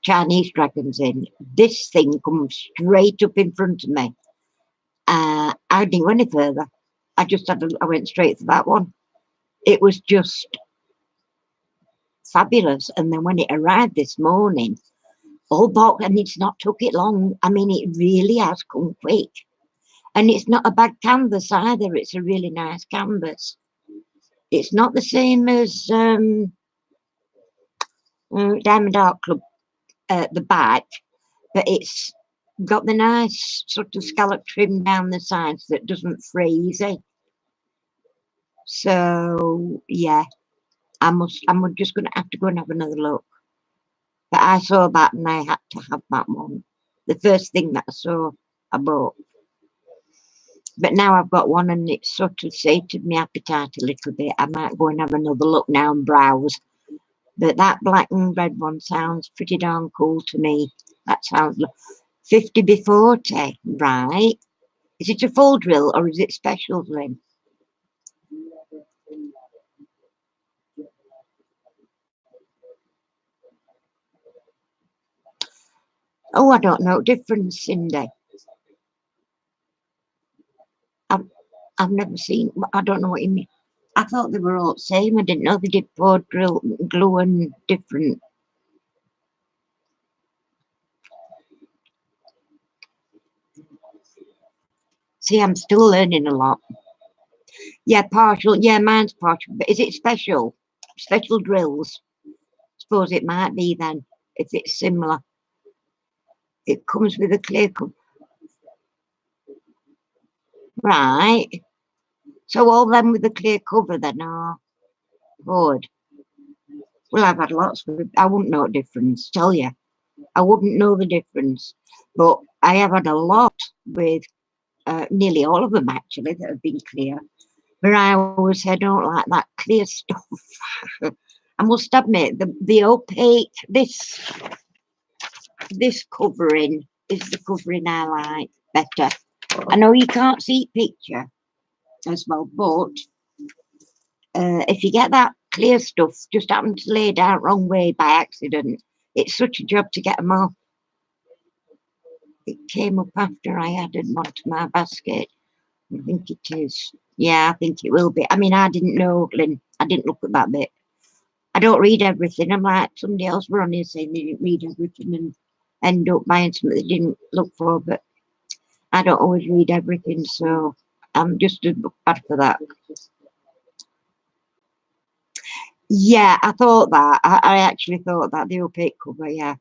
Chinese dragons in, this thing comes straight up in front of me. I didn't go any further. I went straight for that one. It was just fabulous. And then when it arrived this morning, all box, and it's not took it long. I mean, it really has come quick. And it's not a bad canvas either. It's a really nice canvas. It's not the same as Diamond Art Club at the back, but it's got the nice sort of scallop trim down the sides that doesn't fray easy. So yeah, I'm just going to have to go and have another look. But I saw that and I had to have that one. The first thing that I saw, I bought. But now I've got one and it's sort of sated my appetite a little bit. I might go and have another look now and browse. But that black and red one sounds pretty darn cool to me. That sounds 50 before 40, right? Is it a full drill or is it special, Lynn? Oh, I don't know. Difference, Cindy. I've never seen. I don't know what you mean. I thought they were all the same. I didn't know they did pour, drill, glue, and different. See, I'm still learning a lot. Yeah, partial. Yeah, mine's partial. But is it special? Special drills? Suppose it might be then, if it's similar. It comes with a clear cover. Right. So all them with a clear cover then are good. Well, I've had lots of. I wouldn't know the difference. Tell you, I wouldn't know the difference. But I have had a lot with nearly all of them actually that have been clear. But I always say I don't like that clear stuff. I must admit the opaque this covering is the covering I like better. I know you can't see picture as well, but if you get that clear stuff just happened to lay down wrong way by accident, it's such a job to get them off. It came up after I added one to my basket. I think it is. Yeah, I think it will be. I mean, I didn't know, Lynn. I didn't look at that bit. I don't read everything. I'm like somebody else were on here saying they didn't read everything and end up buying something they didn't look for, but I don't always read everything, so I'm just as bad for that. Yeah, I thought that. I actually thought that the opaque cover, yeah.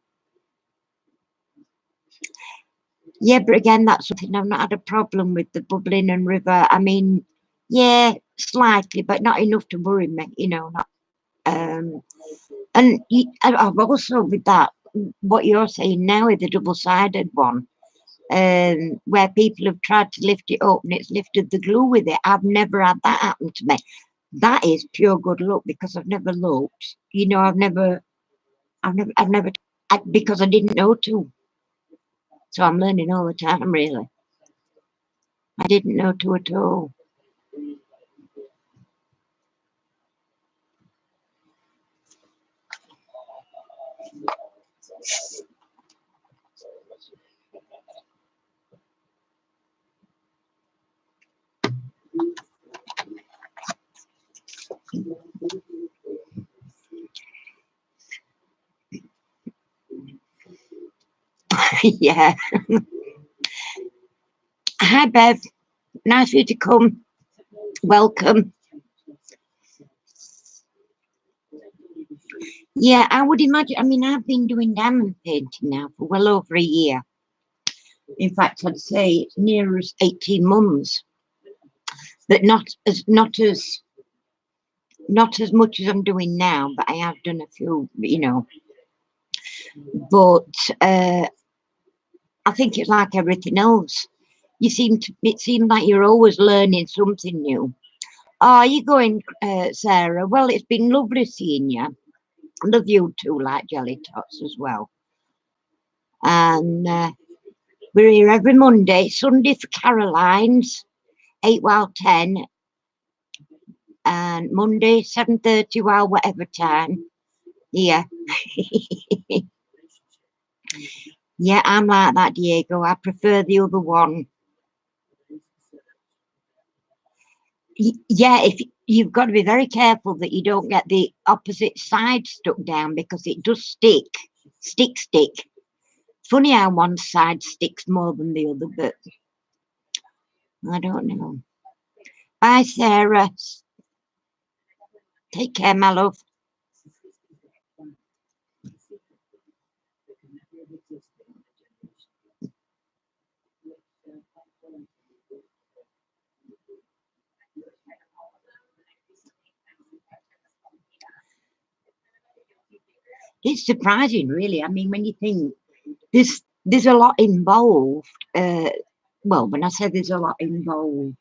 Yeah, but again, that's something I've not had a problem with the bubbling and river. I mean, yeah, slightly, but not enough to worry me, you know, not and I've also with that what you're saying now with the double-sided one, where people have tried to lift it up and it's lifted the glue with it. I've never had that happen to me. That is pure good luck because I've never looked. You know, I've never, because I didn't know to. So I'm learning all the time, really. I didn't know to at all. Yeah. Hi, Bev. Nice for you to come. Welcome. Yeah, I would imagine. I mean, I've been doing diamond painting now for well over a year. In fact, I'd say it's near as 18 months, but not as much as I'm doing now. But I have done a few, But I think it's like everything else. It seems like you're always learning something new. Oh, are you going, Sarah? Well, it's been lovely seeing you. I love you too, like Jelly Tots as well. And we're here every Monday, Sunday for Caroline's, 8 while 10, and Monday, 7:30 while whatever time. Yeah. Yeah, I'm like that, Diego. I prefer the other one. Yeah, if you've got to be very careful that you don't get the opposite side stuck down because it does stick. Funny how one side sticks more than the other, but I don't know. Bye, Sarah. Take care, my love. It's surprising, really. I mean, when you think there's a lot involved. Well, when I say there's a lot involved,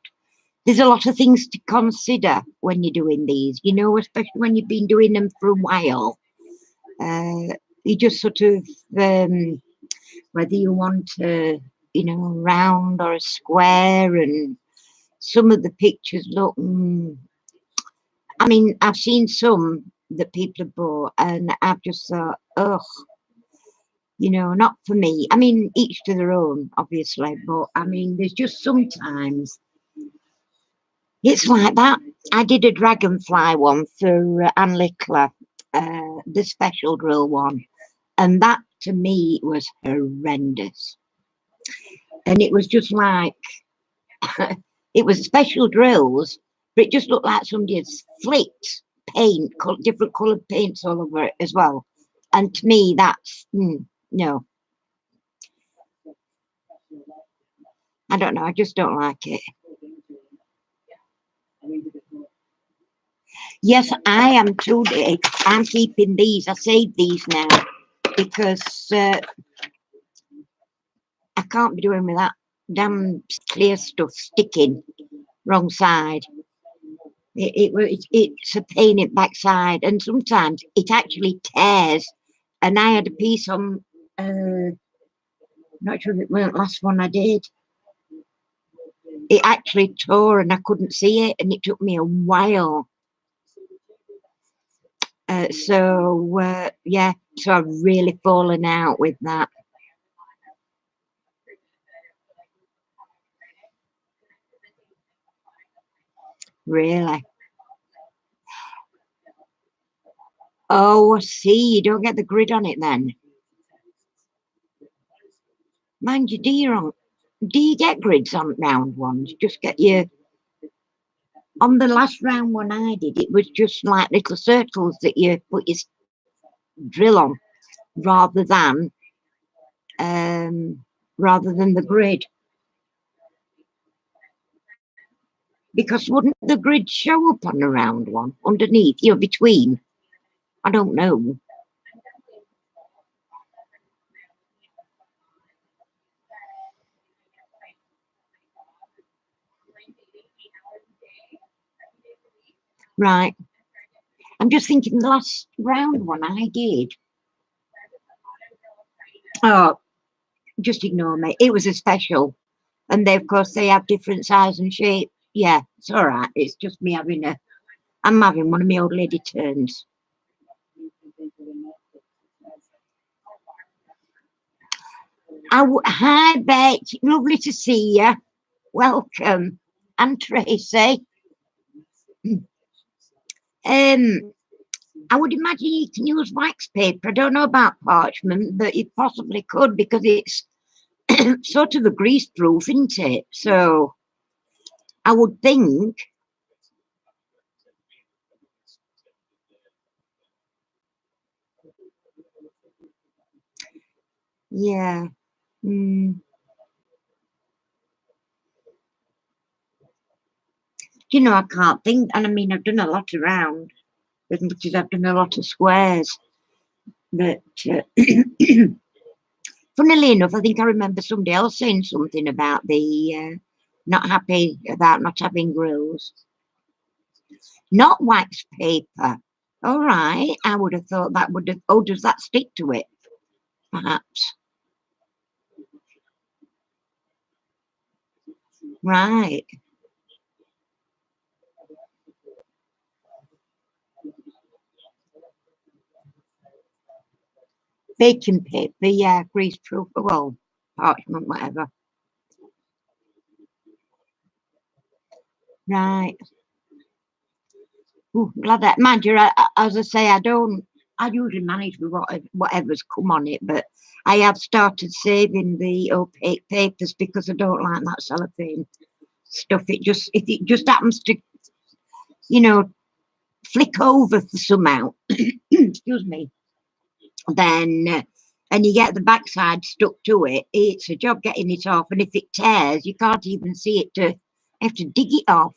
there's a lot of things to consider when you're doing these. Especially when you've been doing them for a while. You just sort of whether you want a round or a square, and some of the pictures look. I mean, I've seen some that people have bought, and I've just thought, oh, not for me. I mean, each to their own, obviously, but I mean, there's just sometimes it's like that. I did a dragonfly one for Anne Littler, the special drill one, and that to me was horrendous. And it was just like it was special drills, but it just looked like somebody had flicked paint, different coloured paints all over it as well. And to me, that's no, I don't know. I just don't like it. Yes, I am too, Dick. I'm keeping these. I saved these now because I can't be doing with that damn clear stuff sticking wrong side. It's a pain in the backside, and sometimes it actually tears. And I had a piece on. Not sure if it weren't last one I did. It actually tore, and I couldn't see it, and it took me a while. Yeah, so I've really fallen out with that. Really. Oh, I see. You don't get the grid on it then. Mind you, do you get grids on round ones? Just get your on the last round one I did, it was just like little circles that you put your drill on rather than um, rather than the grid. Because wouldn't the grid show up on the round one underneath, between? I don't know. Right. I'm just thinking the last round one I did. Oh, just ignore me. It was a special. And they, of course, they have different size and shape. Yeah, it's all right. It's just me I'm having one of my old lady turns. Hi, Bet. Lovely to see you. Welcome. And Tracy. I would imagine you can use wax paper. I don't know about parchment, but you possibly could because it's sort of a grease proof, isn't it? So I would think. Yeah. Mm. I can't think. And I mean, I've done a lot around as much as I've done a lot of squares. But funnily enough, I think I remember somebody else saying something about the not happy about not having grills. Not wax paper. All right. I would have thought that would have. Oh, does that stick to it? Perhaps. Right. Baking paper. Yeah. Grease proof. Well, parchment, whatever. Right. Ooh, glad that. Mind you, as I say, I don't. I usually manage with whatever's come on it, but I have started saving the opaque papers because I don't like that cellophane stuff. If it just happens to, you know, flick over somehow, excuse me, then and you get the backside stuck to it, it's a job getting it off. And if it tears, you can't even see it. You have to dig it off.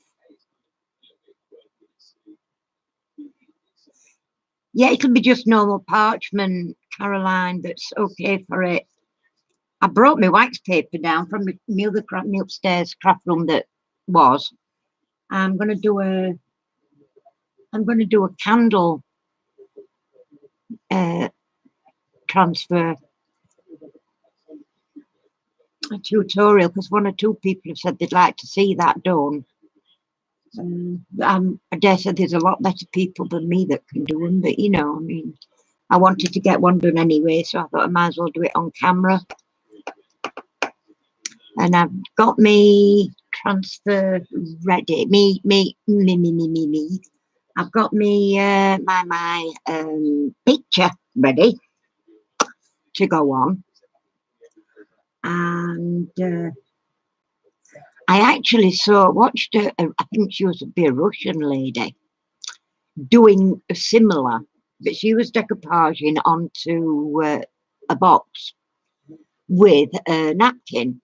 Yeah, it'll be just normal parchment, Caroline. That's okay for it. I brought my wax paper down from my other my upstairs craft room that was. I'm gonna do a I'm gonna do a candle uh, transfer, a tutorial, because one or two people have said they'd like to see that done. I dare say there's a lot better people than me that can do them, but I mean, I wanted to get one done anyway, so I thought I might as well do it on camera. And I've got me transfer ready. Me. I've got me my picture ready to go on, and I actually watched I think she was a Belarusian lady doing a similar, but she was decoupaging onto a box with a napkin,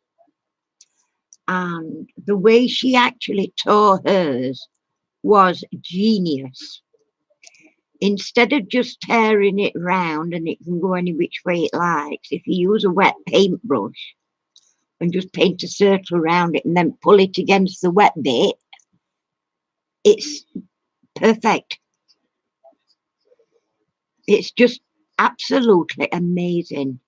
and the way she actually tore hers was genius. Instead of just tearing it round and it can go any which way it likes, if you use a wet paintbrush and just paint a circle around it and then pull it against the wet bit, it's perfect. It's just absolutely amazing.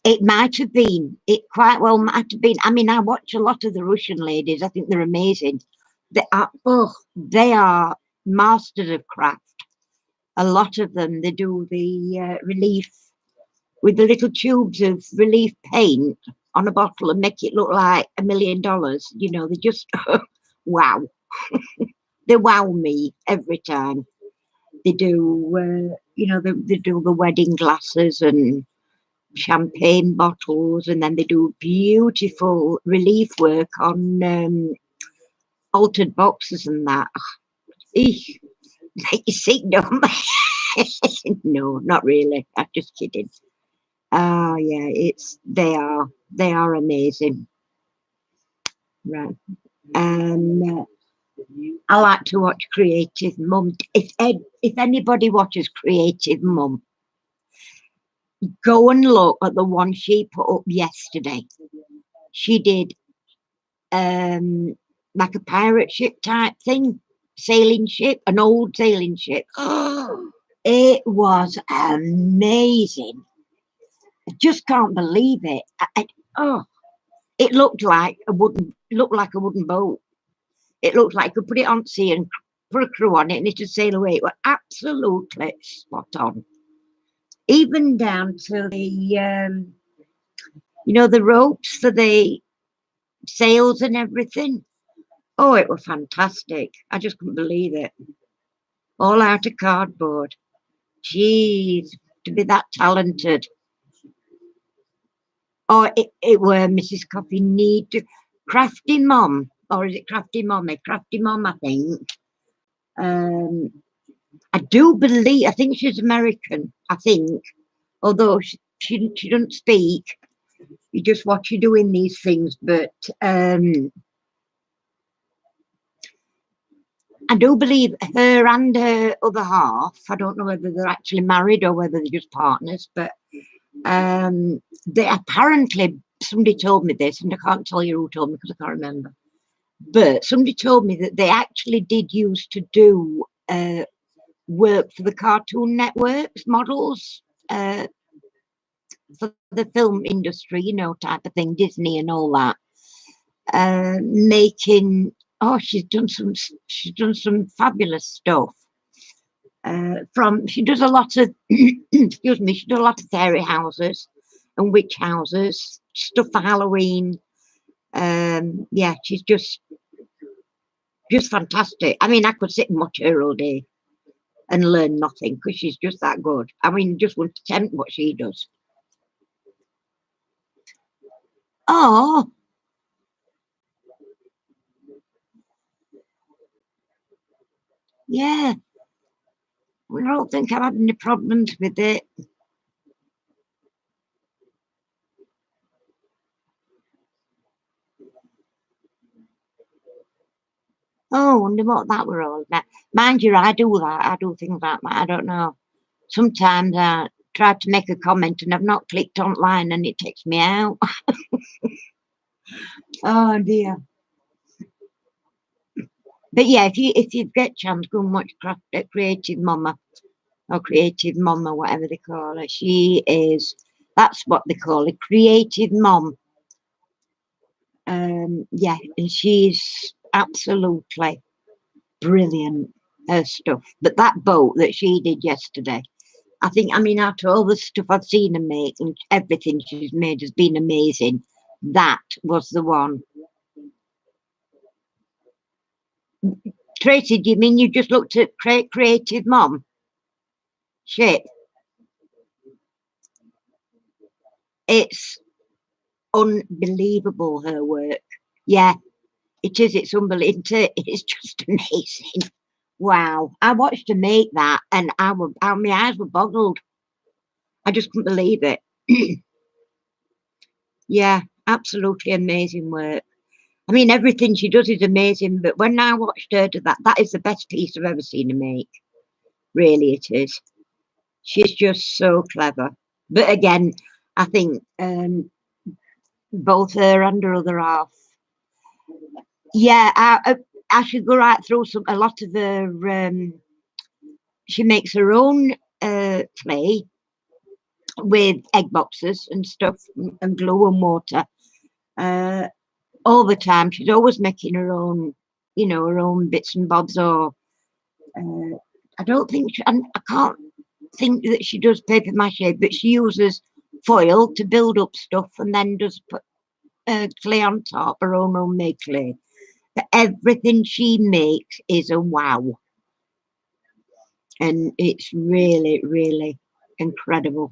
It might have been. It quite well might have been. I mean, I watch a lot of the Russian ladies. I think they're amazing. They are masters of craft. A lot of them, they do the relief with the little tubes of relief paint on a bottle and make it look like $1,000,000. They just wow. They wow me every time. They do, they do the wedding glasses and champagne bottles, and then they do beautiful relief work on altered boxes and that. Eesh, make you sick, don't they? No, not really. I'm just kidding. Oh yeah, they are amazing. Right. Um, I like to watch Creative Mum. If anybody watches Creative Mum, go and look at the one she put up yesterday. She did um like a pirate ship type thing, sailing ship, an old sailing ship. Oh, it was amazing. I just can't believe it. Oh, it looked like a wooden boat. It looked like you could put it on sea and put a crew on it and it would sail away. It was absolutely spot on. even down to the the ropes for the sails and everything. Oh, it was fantastic. I just couldn't believe it. All out of cardboard. Jeez, to be that talented. Oh, it were Mrs. Coffee need to. Crafty Mom, or is it Crafty Mommy? Crafty Mom, I think. Um, I do believe, I think she's American, I think. Although she doesn't speak. You just watch her doing these things, but I do believe her and her other half, I don't know whether they're actually married or whether they're just partners, but they apparently, somebody told me this, and I can't tell you who told me because I can't remember, but somebody told me that they actually did used to do work for the Cartoon Network's models for the film industry, type of thing, Disney and all that, making. Oh, she's done some fabulous stuff. She does a lot of excuse me, she does a lot of fairy houses and witch houses, stuff for Halloween. Yeah, she's just fantastic. I mean, I could sit and watch her all day and learn nothing because she's just that good. I mean, just wouldn't attempt what she does. Oh, yeah. I don't think I've had any problems with it. Oh, I wonder what that were all about. Mind you, I do that. I do things like that. I don't know. Sometimes I try to make a comment and I've not clicked online and it takes me out. Oh dear. But yeah, if you get a chance, go and watch Creative Mama or Creative Mom or whatever they call her. She is. That's what they call it, Creative Mom. Yeah, and she's absolutely brilliant. Her stuff. But that boat that she did yesterday, I mean, after all the stuff I've seen her make and everything she's made has been amazing. That was the one. Tracy, do you mean you just looked at Creative Mom? Shit, it's unbelievable, her work. Yeah, it is. It's unbelievable. It's just amazing. Wow. I watched her make that and my eyes were boggled. I just couldn't believe it. Yeah, absolutely amazing work. I mean, everything she does is amazing, but when I watched her do that, that is the best piece I've ever seen her make. Really, it is. She's just so clever. But again, I think both her and her other half. Yeah, I should go right through a lot of her. She makes her own clay with egg boxes and stuff and glue and water. Uh, all the time, she's always making her own, her own bits and bobs. Or I don't think I can't think that she does paper mache, but she uses foil to build up stuff and then does put clay on top, her own homemade clay. But everything she makes is a wow, and it's really, really incredible.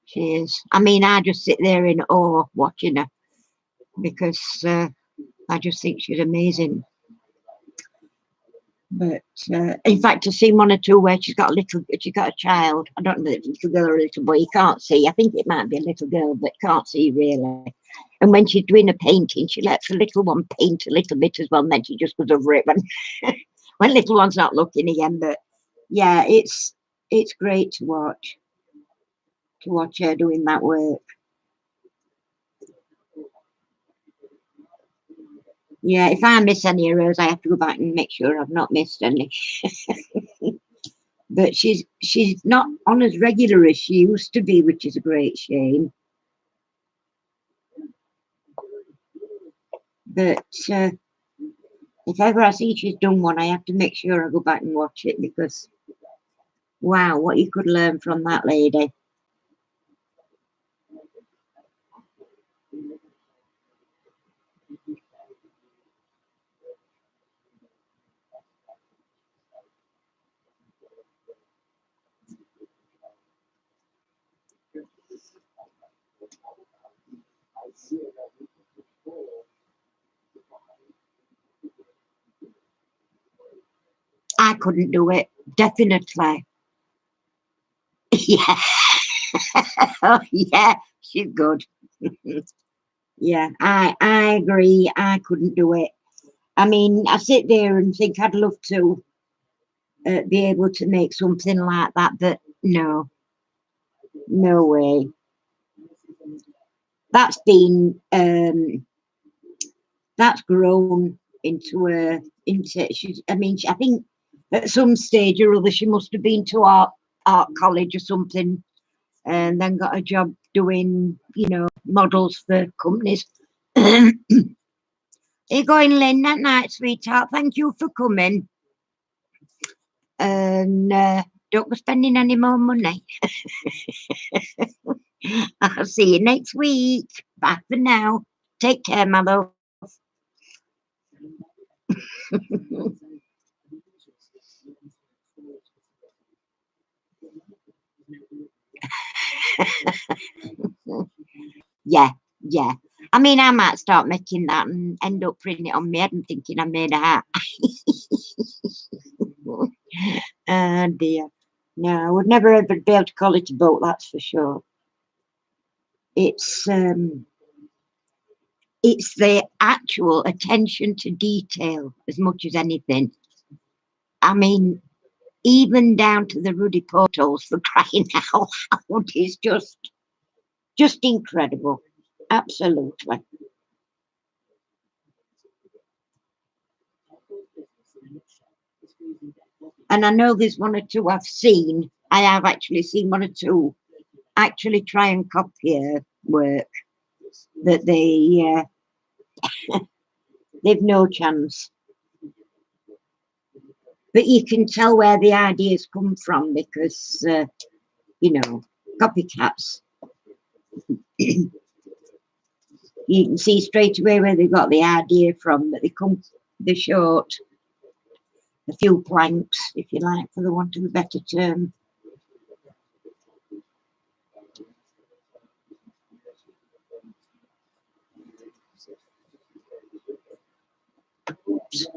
She is. I mean, I just sit there in awe watching her because I just think she's amazing. But in fact, I've seen one or two where she's got a child. I don't know if it's a little girl or a little boy. You can't see. I think it might be a little girl, but can't see really. And when she's doing a painting, she lets the little one paint a little bit as well, and then she just goes over it when little one's not looking again. But yeah, it's great to watch her doing that work. Yeah, if I miss any of hers, I have to go back and make sure I've not missed any. But she's not on as regular as she used to be, which is a great shame. But if ever I see she's done one, I have to make sure I go back and watch it because Wow, what you could learn from that lady. I couldn't do it, definitely. Yeah. Oh, yeah, she's good. Yeah, I agree. I couldn't do it. I mean, I sit there and think I'd love to be able to make something like that, but no, no way. That's been that's grown into a into. She's. I mean, I think at some stage or other she must have been to art college or something, and then got a job doing, models for companies. Are you going, Lynn, that night, sweetheart? Thank you for coming. And don't go spending any more money. I'll see you next week. Bye for now. Take care, my love. Yeah, yeah. I mean, I might start making that and end up putting it on my head and thinking I made a hat. Oh dear. No, I would never ever be able to call it a boat, that's for sure. It's um it's the actual attention to detail as much as anything. I mean, even down to the ruddy portals for crying out loud is just incredible. Absolutely. And I know there's one or two I've seen. I have actually seen one or two actually try and copy her work, that they've no chance. But you can tell where the ideas come from because copycats. You can see straight away where they got the idea from. But they're short a few planks, if you like, for the want of a better term. Oops.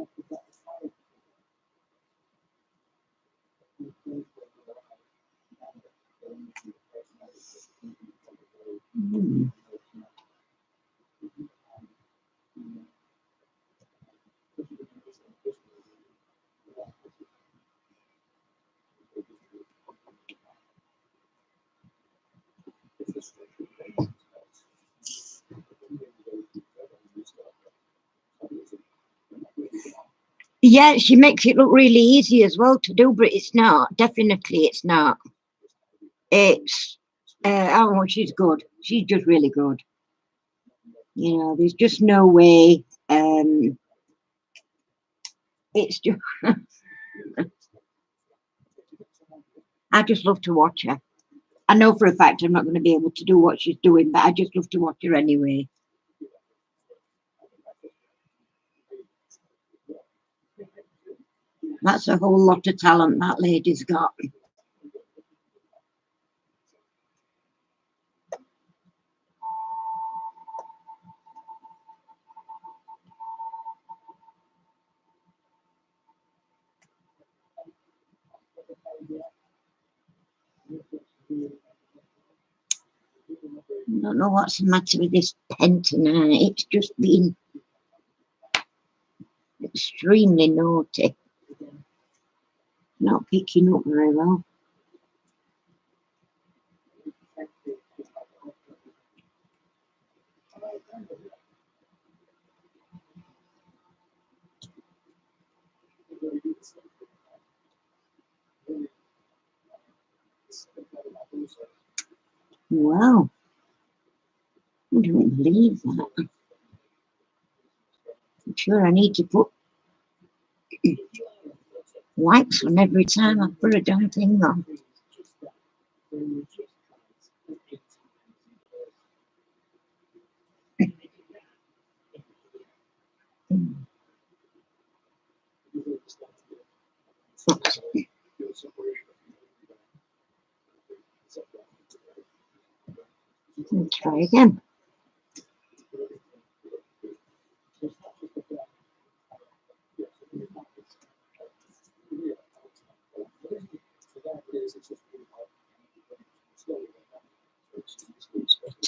Hmm. Yeah, she makes it look really easy as well to do, but it's not. Definitely, it's not. It's oh, she's good. She's just really good. There's just no way. It's just I just love to watch her. I know for a fact I'm not going to be able to do what she's doing, but I just love to watch her anyway. That's a whole lot of talent that lady's got. I don't know what's the matter with this pen tonight. It's just been extremely naughty. Not picking up very well. Wow, I don't believe that. I'm sure I need to put wipes on every time I put a damn thing on. Try again.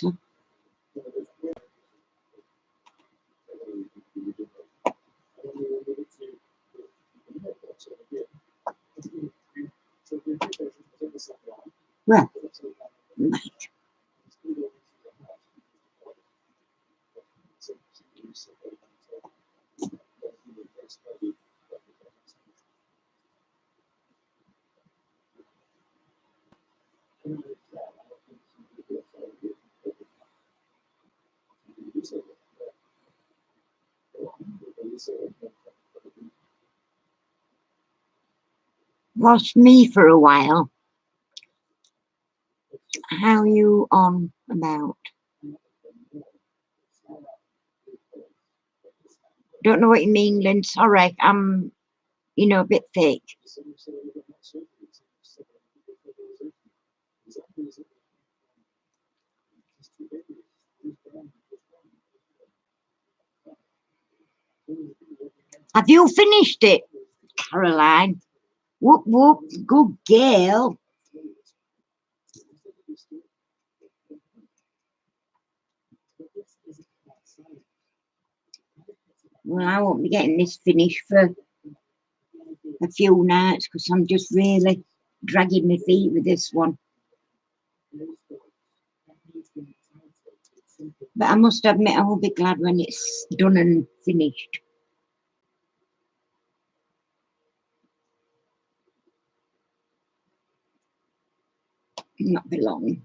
Better. Well, right. Lost me for a while. How you on about? Don't know what you mean, Lynn. Sorry, I'm, a bit thick. Have you finished it, Caroline? Whoop whoop, good girl. Well, I won't be getting this finished for a few nights because I'm just really dragging my feet with this one. But I must admit, I will be glad when it's done and finished. Not be long.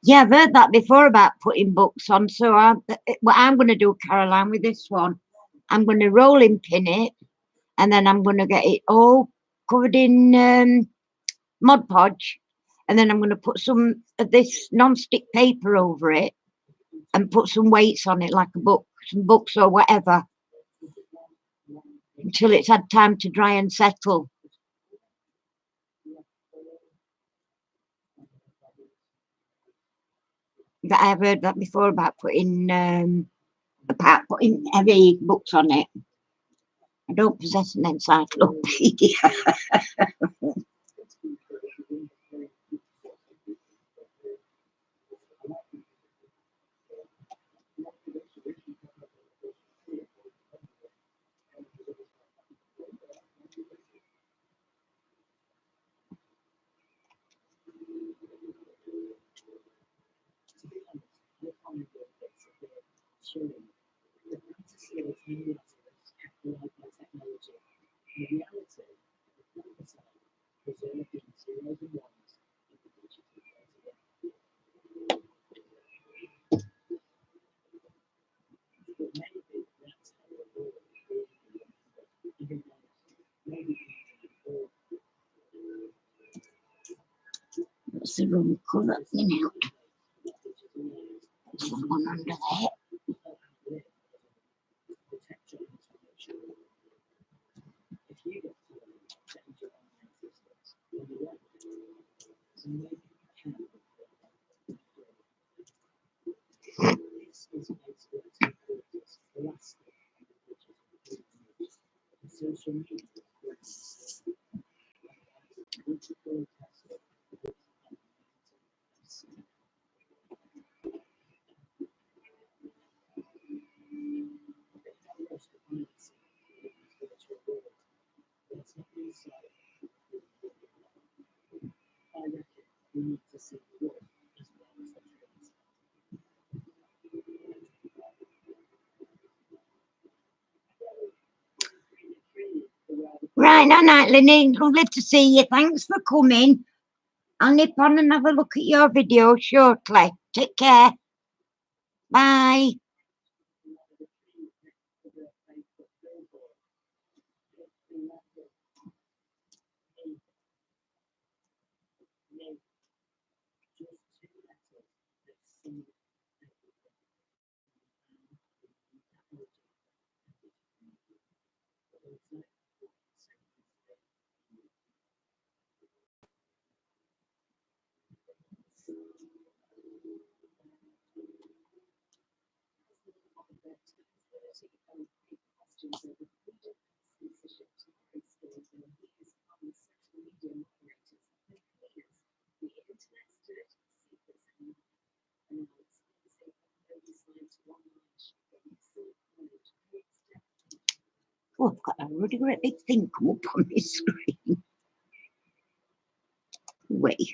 Yeah, I've heard that before about putting books on. So what I'm going to do, Caroline, with this one, I'm going to rolling pin it, and then I'm going to get it all covered in Mod Podge, and then I'm going to put some of this non-stick paper over it, and put some weights on it, like some books or whatever, until it's had time to dry and settle. But I've heard that before about putting heavy books on it. I don't possess an encyclopedia. What's the wrong colour? Out. There's one under there. Right, night, Linny. Lovely to see you. Thanks for coming. I'll nip on and have a look at your video shortly. Take care. Bye. Oh, I've got a really great big thing come up on my screen. Wait.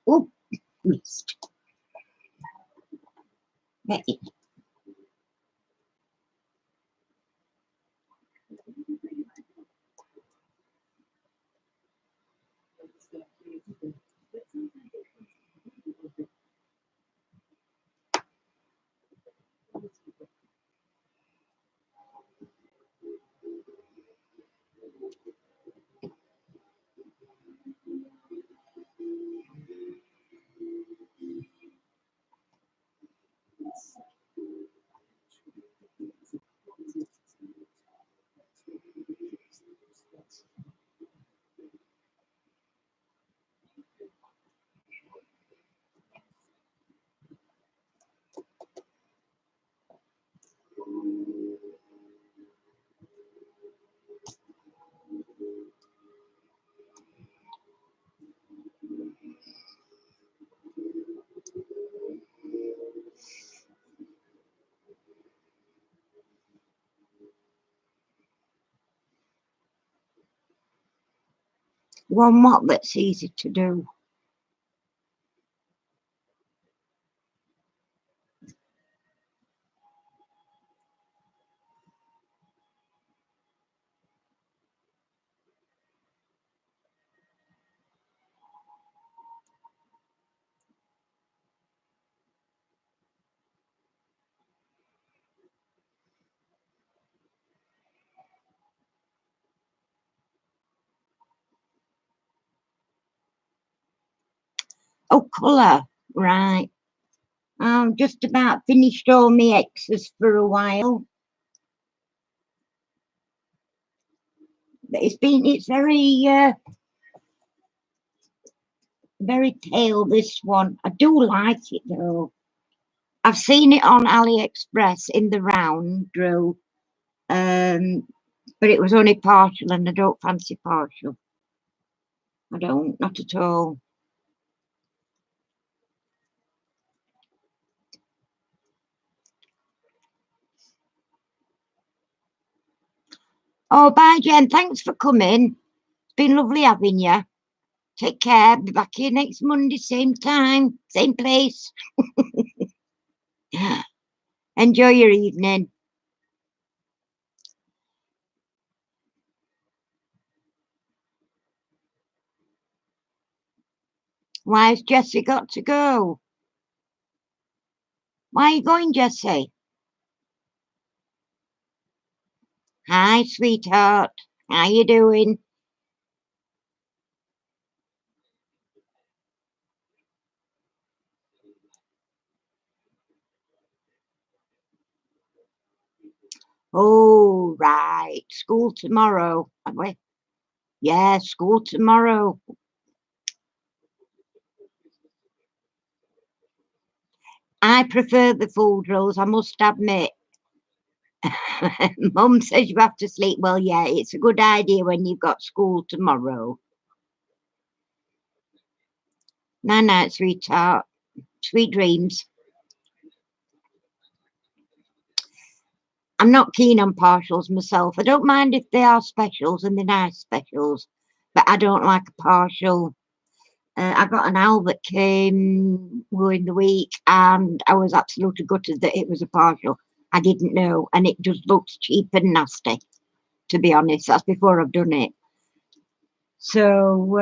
Oh, missed. Right. One more that's easy to do. Oh, colour. Right. I'm just about finished all my X's for a while. But it's very pale, this one. I do like it though. I've seen it on AliExpress in the round drill. But it was only partial and I don't fancy partial. I don't, not at all. Oh, bye, Jen. Thanks for coming. It's been lovely having you. Take care. Be back here next Monday, same time, same place. Enjoy your evening. Why has Jessie got to go? Why are you going, Jessie? Hi, sweetheart. How you doing? Oh, right. School tomorrow, have we? Yeah, school tomorrow. I prefer the full drills, I must admit. Mum says you have to sleep. Well, yeah, it's a good idea when you've got school tomorrow. Night night, sweetheart. Sweet dreams. I'm not keen on partials myself. I don't mind if they are specials and they're nice specials, but I don't like a partial. I got an owl that came during the week and I was absolutely gutted that it was a partial. I didn't know, and it just looks cheap and nasty, to be honest. That's before I've done it. So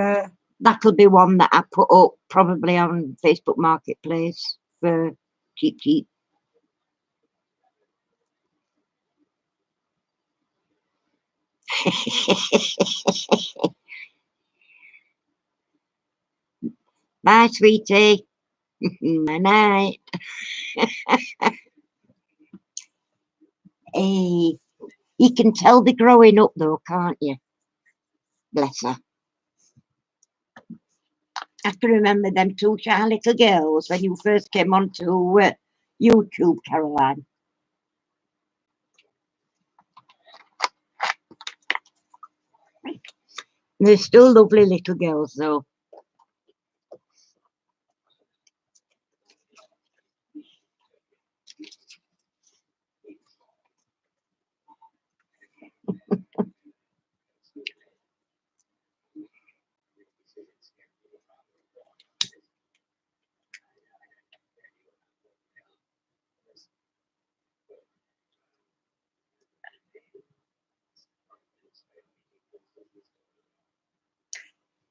that'll be one that I put up probably on Facebook Marketplace for cheap. Bye, sweetie. Night night. Hey, you can tell they're growing up though, can't you? Bless her. I can remember them two shy little girls when you first came onto YouTube, Caroline. They're still lovely little girls though.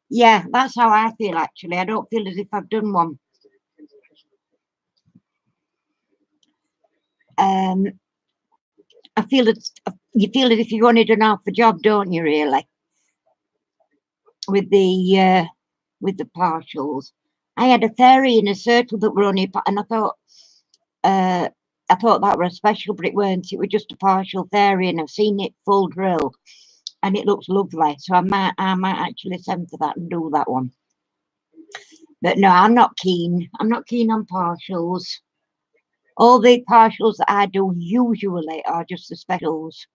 Yeah, that's how I feel actually. I don't feel as if I've done one. I feel it's you feel as if you've only done half the job, don't you? Really, with the partials. I had a fairy in a circle that were only, and uh, I thought that was special, but it weren't. It was just a partial fairy, and I've seen it full drill, and it looks lovely. So I might actually send for that and do that one. But no, I'm not keen. I'm not keen on partials. All the partials that I do usually are just the specials.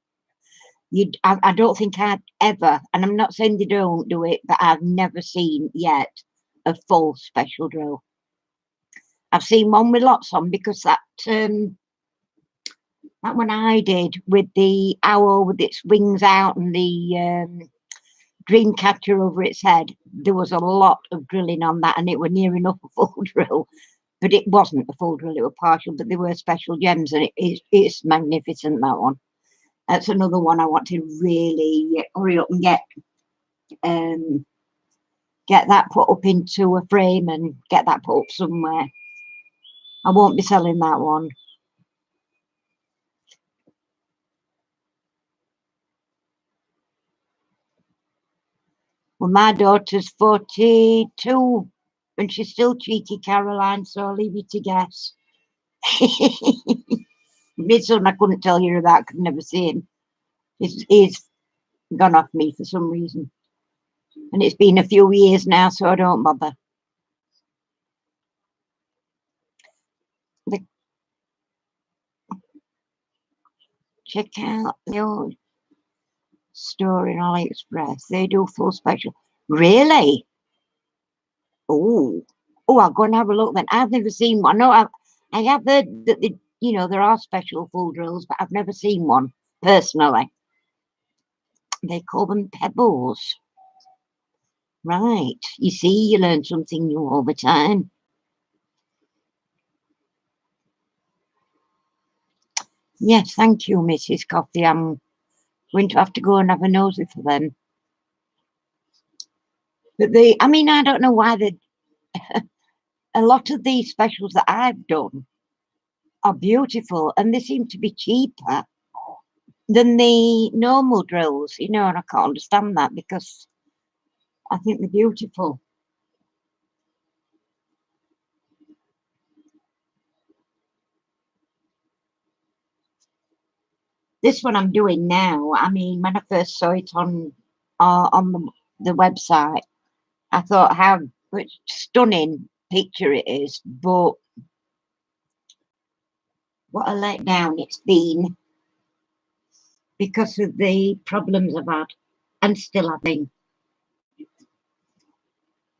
I don't think I've ever, and I'm not saying they don't do it, but I've never seen yet a full special drill. I've seen one with lots on because that one I did with the owl with its wings out and the dream catcher over its head. There was a lot of drilling on that, and it were near enough a full drill, but it wasn't a full drill. It was partial, but they were special gems, and it's magnificent. That one. That's another one I want to really hurry up and um, get that put up into a frame and get that put up somewhere. I won't be selling that one. Well, my daughter's 42 and she's still cheeky, Caroline, so I'll leave you to guess. My son, I couldn't tell you about, could never see him. He's gone off me for some reason. And it's been a few years now, so I don't bother. The, check out the old store in AliExpress. They do full special. Really? Oh, I'll go and have a look then. I've never seen one. No, I have heard that there are special full drills, but I've never seen one personally. They call them pebbles. Right. You see, you learn something new all the time. Yes, thank you, Mrs. Coffee. I'm going to have to go and have a nosy for them. But I don't know why a lot of these specials that I've done are beautiful and they seem to be cheaper than the normal drills, and I can't understand that because I think they're beautiful. This one I'm doing now, when I first saw it on the website, I thought how much stunning picture it is, but what a letdown it's been because of the problems I've had and still having.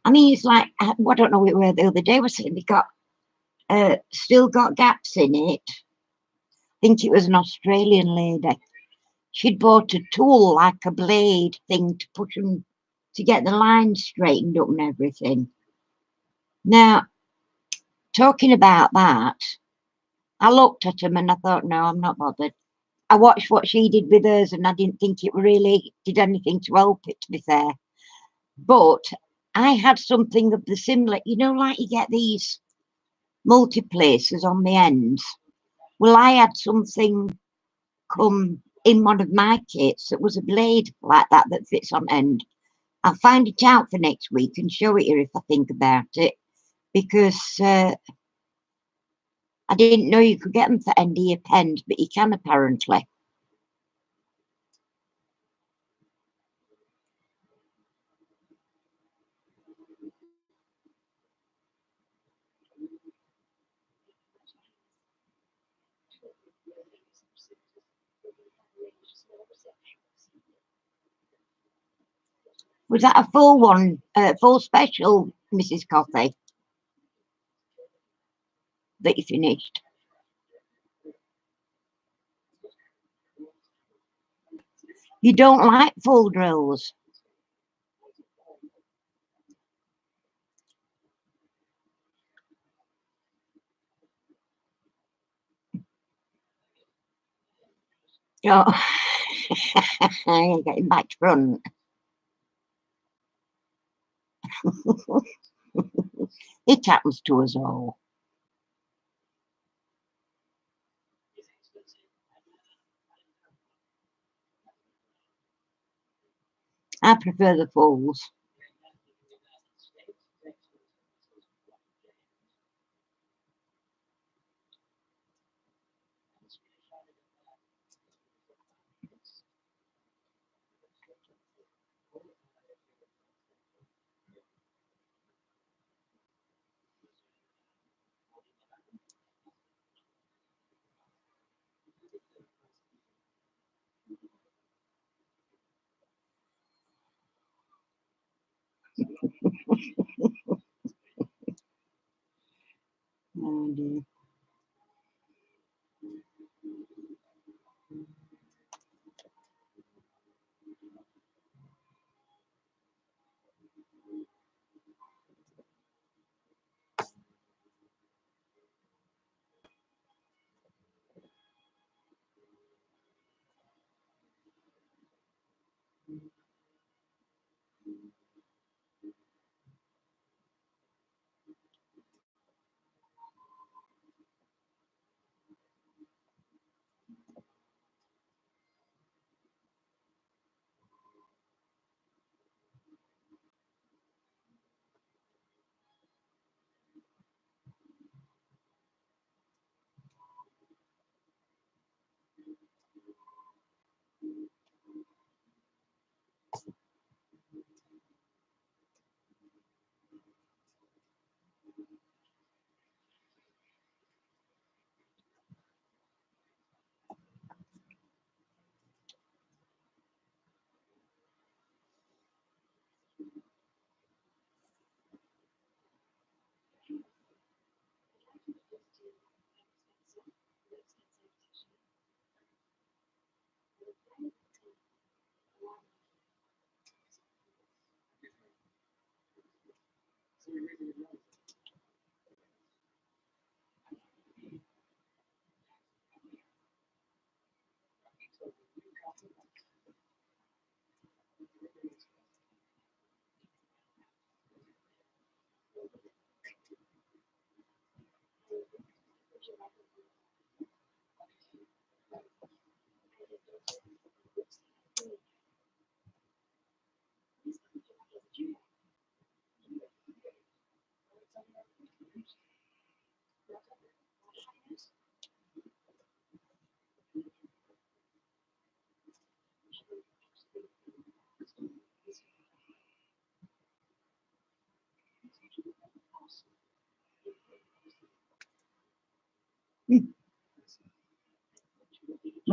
I mean, it's like, I don't know where the other day was saying they got, still got gaps in it. I think it was an Australian lady. She'd bought a tool, like a blade thing, to push them, to get the lines straightened up and everything. Now, talking about that, I looked at them and I thought, no, I'm not bothered. I watched what she did with hers and I didn't think it really did anything to help it, to be fair. But I had something of the similar, you know, like you get these multiplaces on the ends. Well, I had something come in one of my kits that was a blade like that that fits on end. I'll find it out for next week and show it you if I think about it, because I didn't know you could get them for end of year pens, but you can apparently. Was that a full one, full special, Mrs. Coffey, that you finished? You don't like full drills? Oh, you're getting back to front. It happens to us all. I prefer the fulls. Oh dear.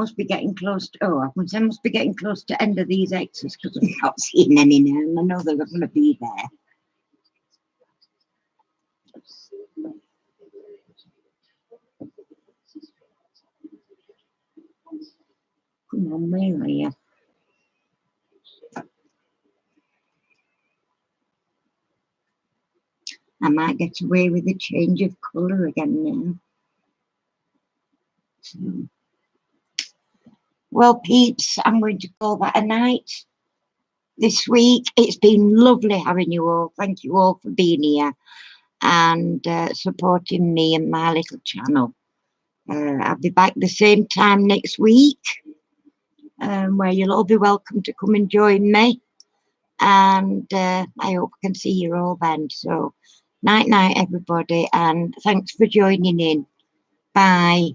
must be getting close to, oh, I can say must be getting close to end of these X's because I'm not seeing any now and I know they're going to be there. Come on, where are you? I might get away with a change of colour again now. So, well, peeps, I'm going to call that a night this week. It's been lovely having you all. Thank you all for being here and supporting me and my little channel. I'll be back the same time next week, where you'll all be welcome to come and join me. And I hope I can see you all then. So, night, night, everybody, and thanks for joining in. Bye.